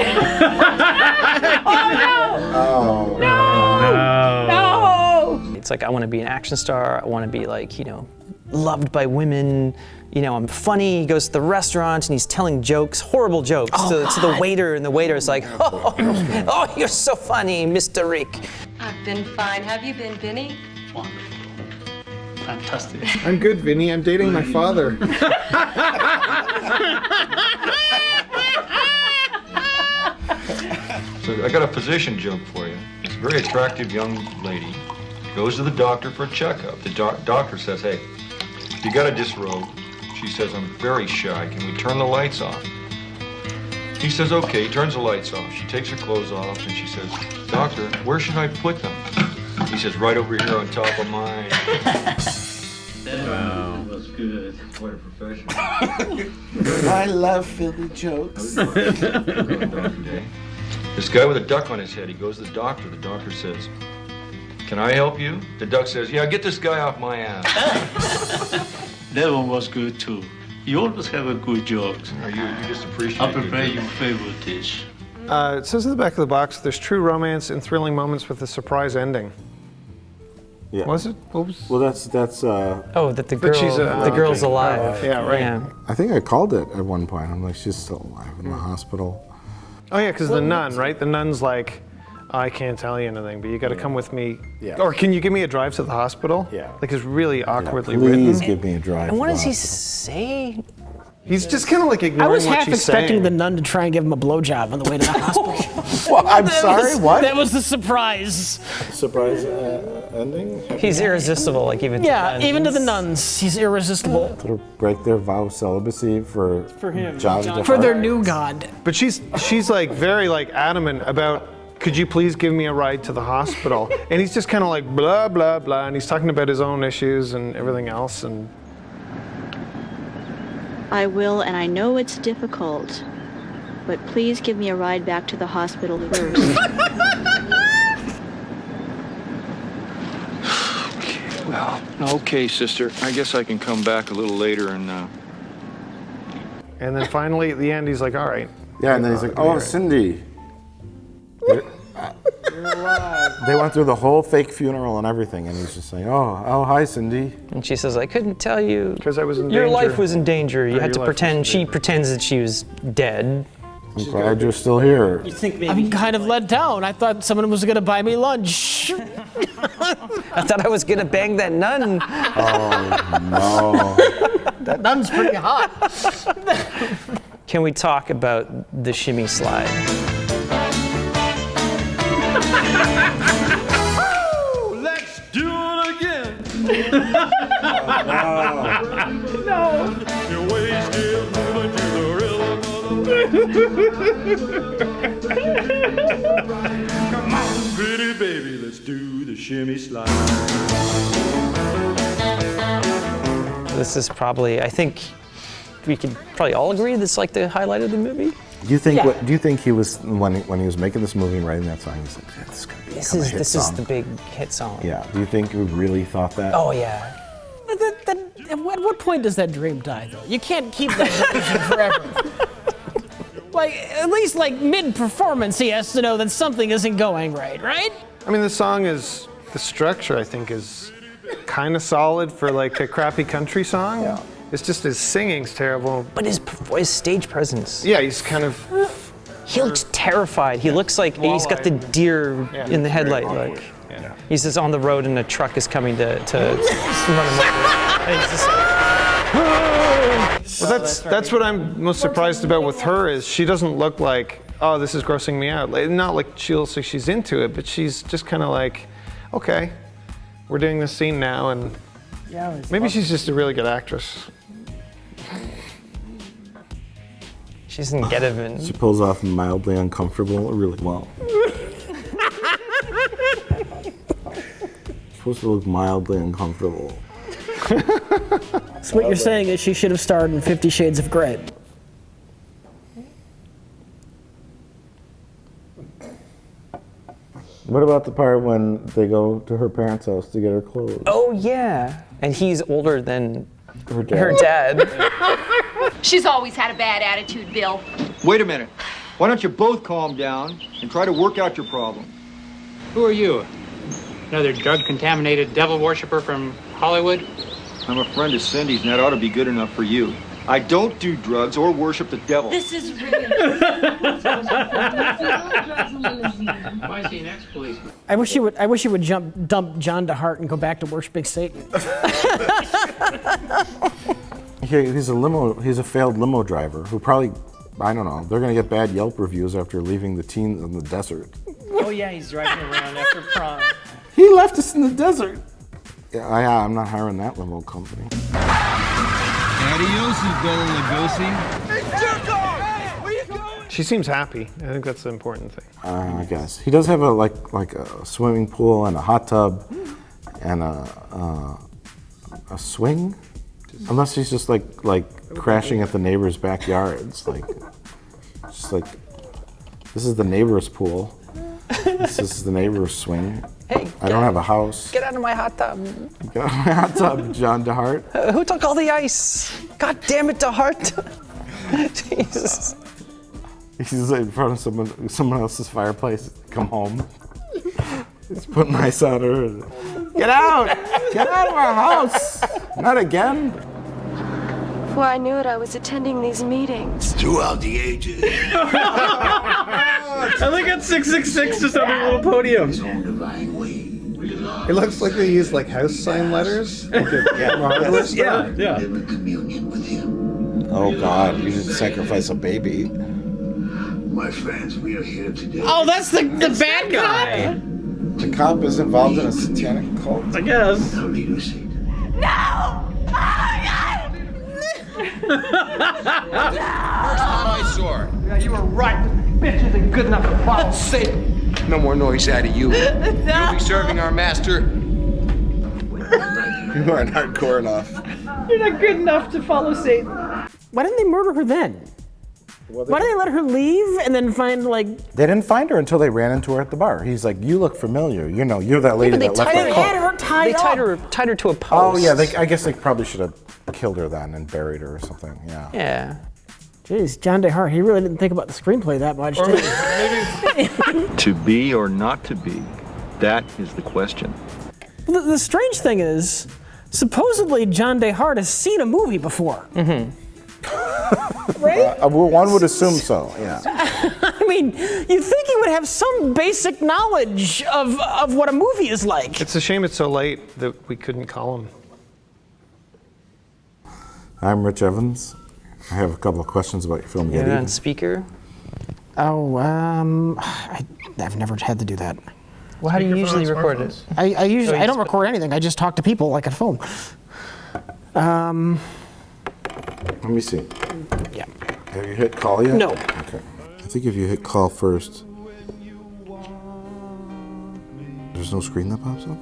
Oh no! Oh. No! It's like I want to be an action star. I want to be like, you know, loved by women. You know, I'm funny. He goes to the restaurant and he's telling jokes, horrible jokes to the waiter, and the waiter's like, oh, you're so funny, Mr. Rick. I've been fine. Have you been, Vinny? Wonderful. Fantastic. I'm good, Vinny. I'm dating my father. So I got a position joke for you. It's a very attractive young lady. Goes to the doctor for a checkup. The doctor says, hey, you got to disrobe. She says, I'm very shy. Can we turn the lights off? He says, okay. He turns the lights off. She takes her clothes off and she says, doctor, where should I put them? He says, right over here on top of mine. Wow. That was good. What a professional. I love Philly jokes. This guy with a duck on his head, he goes to the doctor. The doctor says, can I help you? The duck says, yeah, get this guy off my ass. That one was good too. You always have a good jokes. You just appreciate I'll prepare your favorite dish. It says in the back of the box, there's true romance and thrilling moments with a surprise ending. Yeah. Was it? What was? Well, that's. Oh, that the But girl, she's the girl's alive. Yeah, right. Yeah. I think I called it at one point. I'm like, she's still alive in the hospital. Oh yeah, because the nun, right? The nun's like, I can't tell you anything, but you got to come with me. Yeah. Or can you give me a drive to the hospital? Yeah. Like it's really awkwardly Please written. give me a drive. And what to does the he hospital. say? He's just kind of like I ignoring was what half she's expecting saying. the nun to try and give him a blowjob on the way to the hospital. Well, I'm sorry, what? That was the surprise. Surprise ending? He's irresistible, like even Yeah, to the even to the nuns. nuns, he's irresistible. To break their vow of celibacy for him. John For their new god. But she's like very like adamant about, could you please give me a ride to the hospital? And he's just kind of like blah blah blah, and he's talking about his own issues and everything else. And I will, and I know it's difficult, but please give me a ride back to the hospital first. Well, okay, sister. I guess I can come back a little later and then finally at the end, he's like, all right. Yeah, and then he's like, oh, Cindy. They went through the whole fake funeral and everything, and he's just saying, oh, hi, Cindy. And she says, I couldn't tell you. Because I was in Your danger. life was in danger. You Or had to your life was pretend. in She pretends that she was dead. I'm glad you're still here. You think maybe I'm kind of let down. I thought someone was going to buy me lunch. I thought I was gonna bang that nun. Oh, no. That nun's pretty hot. Can we talk about the shimmy slide? Let's do it again. No. Your waist is moving to the rhythm of the Come on, pretty baby, let's do the shimmy slide. This is probably, I think we could probably all agree this is like the highlight of the movie. Do you think Yeah. do you think he was when he was making this movie and writing that song? He's like, yeah, this is gonna be This a is hit this song. is the big hit song. Yeah. Do you think he really thought that? Oh yeah. At what point does that dream die, though? You can't keep that delusion forever. Like, at least like mid-performance, he has to know that something isn't going right? I mean, the song is, the structure I think is kind of solid for like a crappy country song. Yeah. It's just his singing's terrible. But his stage presence. Yeah, he's kind of. He looks terrified. He looks like he's got the deer in the headlight. Like he's just on the road and a truck is coming to run him over. And he's just Well, that's what I'm most surprised about with her is she doesn't look like, oh, this is grossing me out. Like, not like she looks like she's into it, but she's just kind of like, okay, we're doing this scene now, and maybe she's just a really good actress. She's in Geteven. She pulls off mildly uncomfortable really well. Supposed to look mildly uncomfortable. So what you're saying is she should have starred in 50 Shades of Grey. What about the part when they go to her parents' house to get her clothes? Oh yeah, and he's older than her dad. Her dad. She's always had a bad attitude, Bill. Wait a minute. Why don't you both calm down and try to work out your problem? Who are you? Another drug-contaminated devil worshiper from Hollywood? I'm a friend of Cindy's, and that ought to be good enough for you. I don't do drugs or worship the devil. This is really. Why is he an ex-policeman? I wish you would dump John DeHart and go back to worshiping Satan. He's a failed limo driver who probably, I don't know, they're gonna get bad Yelp reviews after leaving the teens in the desert. Oh yeah, he's driving around after prom. He left us in the desert. Yeah, I'm not hiring that limo company. Adios, Bela Lugosi. She seems happy. I think that's the important thing. I guess he does have a like a swimming pool and a hot tub and a swing. Unless he's just like crashing at the neighbor's backyards, just like this is the neighbor's pool. This is the neighbor's swing. Hey, I don't have a house. Get out of my hot tub. Get out of my hot tub, John DeHart. Who took all the ice? God damn it, DeHart. Jesus. He's in front of someone else's fireplace. Come home. He's putting ice on her. Get out! Get out of our house! Not again. Before I knew it, I was attending these meetings. Throughout the ages. I think at 666 just on a little podium. It looks like they use like house sign letters. Yeah. Oh God, you didn't sacrifice a baby. My friends, we are here today. Oh, that's the bad guy. The cop is involved in a satanic cult. I guess. No! First time I saw her. Yeah, you were right. Bitch isn't good enough to follow Satan. No more noise out of you. You'll be serving our master. You aren't hardcore enough. You're not good enough to follow Satan. Why didn't they murder her then? Why didn't they let her leave and then find like? They didn't find her until they ran into her at the bar. He's like, "You look familiar. You know, you're that lady that left They had her They tied her to a post. Oh yeah, I guess they probably should have killed her then and buried her or something. Yeah. Yeah. Jeez, John DeHart, he really didn't think about the screenplay that much, did he? To be or not to be, that is the question. The strange thing is, supposedly John DeHart has seen a movie before. Mm-hmm. Right? One would assume so. Yeah. I mean, you'd think he would have some basic knowledge of what a movie is like. It's a shame it's so late that we couldn't call him. I'm Rich Evans. I have a couple of questions about your film. You're on speaker. Oh, I've never had to do that. Well, how do you usually record it? I don't record anything. I just talk to people like a phone. Let me see. Yeah. Have you hit call yet? No. Okay. I think if you hit call first, there's no screen that pops up?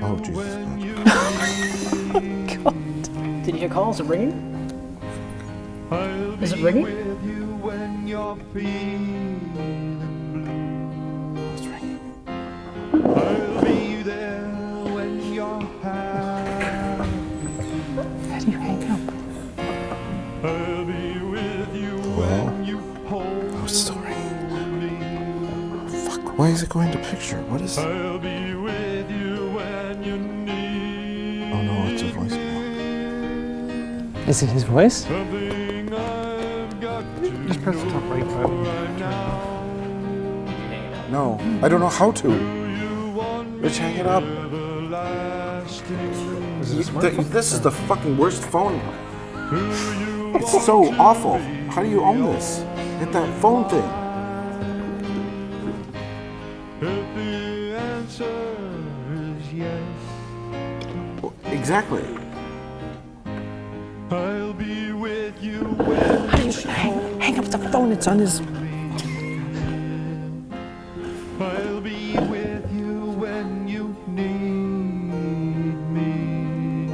Oh, Jesus. God. Did you hit call? Is it ringing? Is it ringing? It's ringing. How do you hang up? Well, oh, it's still ringing. Fuck, why is it going to picture? What is it? Oh no, it's a Is it his voice? Just press the top right button. No, I don't know how to. Rich, hang it up. This is the fucking worst phone. It's so awful. How do you own this? Hit that phone thing. Exactly. I'll be with you Hang up the phone, it's on his... I'll be with you when you need me.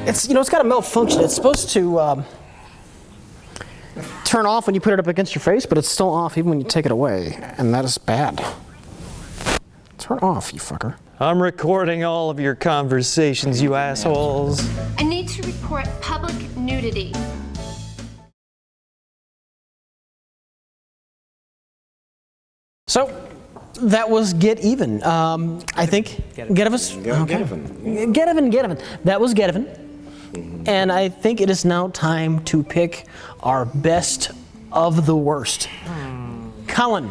It's it's got a malfunction. It's supposed to turn off when you put it up against your face, but it's still off even when you take it away, and that is bad. Turn off, you fucker. I'm recording all of your conversations, you assholes. I need to report public nudity. So that was Geteven. I think Geteven. Geteven. That was Geteven. And I think it is now time to pick our best of the worst. Colin,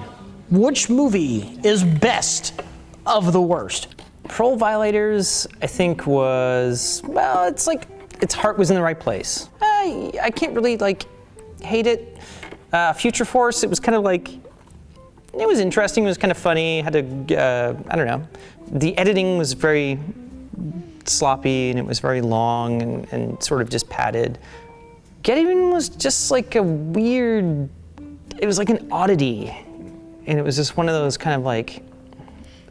which movie is best of the worst? Parole Violators, I think, was, well, it's like, its heart was in the right place. I can't really, hate it. Future Force, it was kind of like, it was interesting, it was kind of funny, had I don't know. The editing was very sloppy, and it was very long, and sort of just padded. Geteven was just like a weird, it was like an oddity. And it was just one of those kind of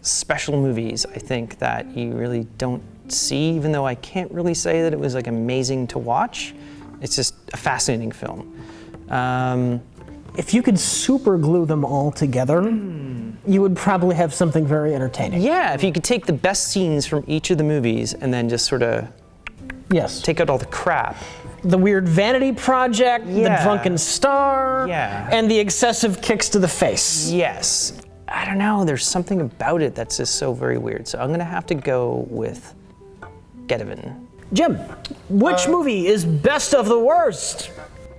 special movies, I think, that you really don't see, even though I can't really say that it was amazing to watch. It's just a fascinating film. If you could super glue them all together, you would probably have something very entertaining. Yeah, if you could take the best scenes from each of the movies and then just sort of take out all the crap. The weird vanity project, the drunken star, and the excessive kicks to the face. Yes. I don't know, there's something about it that's just so very weird. So I'm gonna have to go with Geteven. Jim, which movie is best of the worst?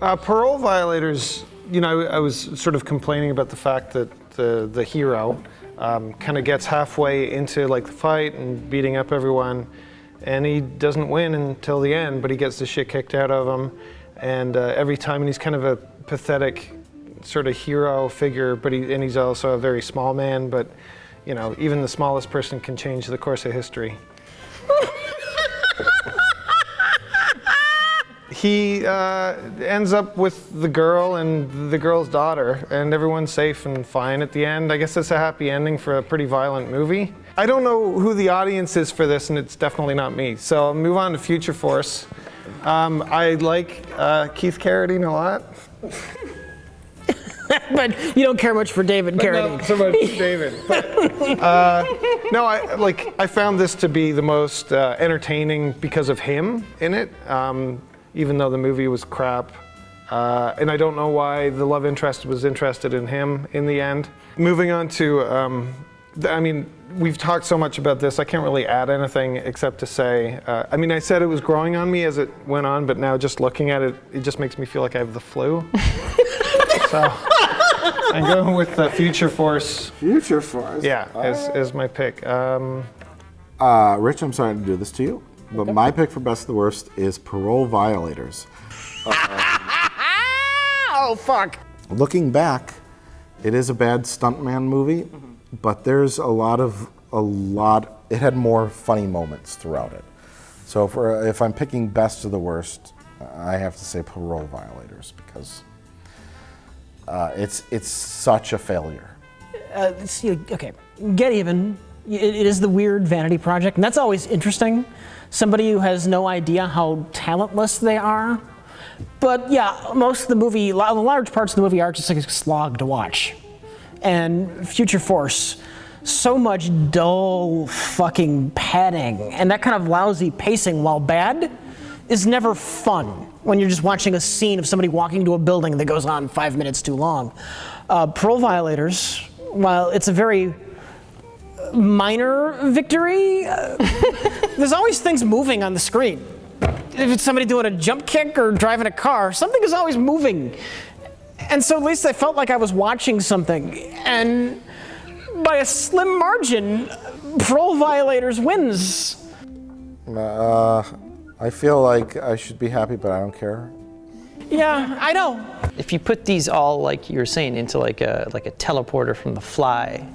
Parole Violators, I was sort of complaining about the fact that the hero kind of gets halfway into the fight and beating up everyone, and he doesn't win until the end, but he gets the shit kicked out of him, and every time, and he's kind of a pathetic sort of hero figure, but he's also a very small man, but even the smallest person can change the course of history. He ends up with the girl and the girl's daughter, and everyone's safe and fine at the end. I guess it's a happy ending for a pretty violent movie. I don't know who the audience is for this, and it's definitely not me. So I'll move on to Future Force. I like Keith Carradine a lot. But you don't care much for David Carradine. Not so much David. But, no, I found this to be the most entertaining because of him in it, even though the movie was crap. And I don't know why the love interest was interested in him in the end. Moving on to, we've talked so much about this, I can't really add anything except to say, I said it was growing on me as it went on, but now just looking at it, it just makes me feel like I have the flu. So I'm going with Future Force. Future Force? Yeah, as my pick. Rich, I'm sorry to do this to you, but my pick for best of the worst is Parole Violators. Oh, fuck. Looking back, it is a bad stuntman movie, but there's it had more funny moments throughout it. So if I'm picking best of the worst, I have to say Parole Violators, because it's such a failure. Okay, Geteven, it is the weird vanity project, and that's always interesting. Somebody who has no idea how talentless they are. But yeah, most of the movie, large parts of the movie are just like a slog to watch. And Future Force, so much dull fucking padding, and that kind of lousy pacing, while bad, is never fun when you're just watching a scene of somebody walking to a building that goes on 5 minutes too long. Parole Violators, while it's a very minor victory, there's always things moving on the screen. if it's somebody doing a jump kick or driving a car, something is always moving. And so at least I felt like I was watching something. And by a slim margin, Parole Violators wins. I feel like I should be happy, but I don't care. Yeah, I know. If you put these all, like you were saying, into like a teleporter from The Fly,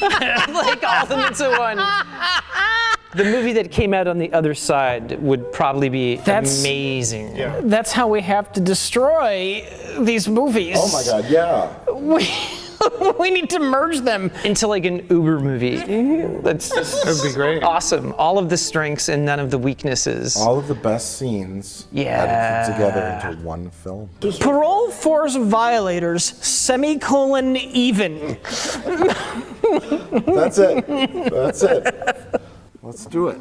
like all of them into one, the movie that came out on the other side would probably be amazing. Yeah. That's how we have to destroy these movies. Oh my God, yeah. We need to merge them into like an Uber movie. That's That'd be great. Awesome. All of the strengths and none of the weaknesses. All of the best snes added together into one film. Parole Force Violators, semicolon even. That's it. That's it. Let's do it.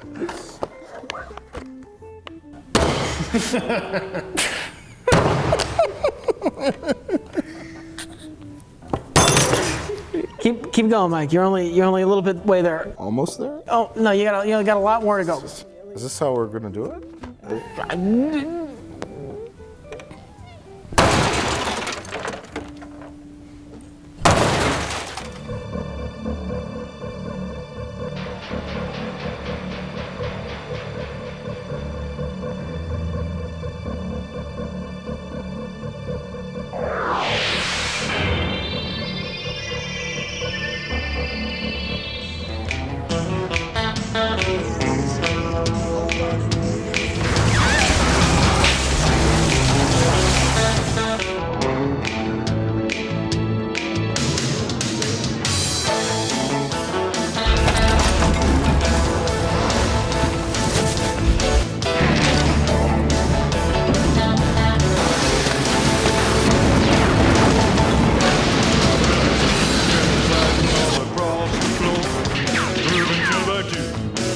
Keep going, Mike. You're only a little bit way there. Almost there? Oh no, you got a lot more to go. Is this how we're gonna do it?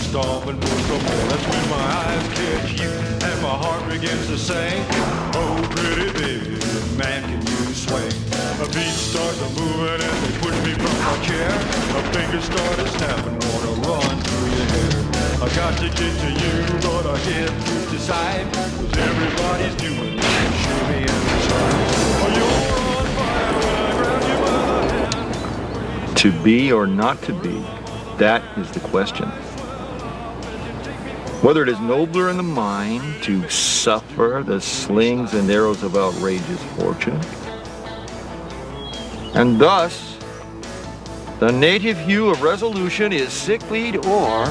Stomping for some more. That's when my eyes catch you and my heart begins to sing. Oh, pretty baby, man, can you swing? My feet start to moving and they push me from my chair. My fingers start to snap and wanna run through your hair. I got to get to you, but I can't decide. 'Cause everybody's doing it. Shoot me in the side. Oh, you're on fire when I grab you by the hand. To be or not to be, that is the question. Whether it is nobler in the mind to suffer the slings and arrows of outrageous fortune, and thus the native hue of resolution is sicklied, or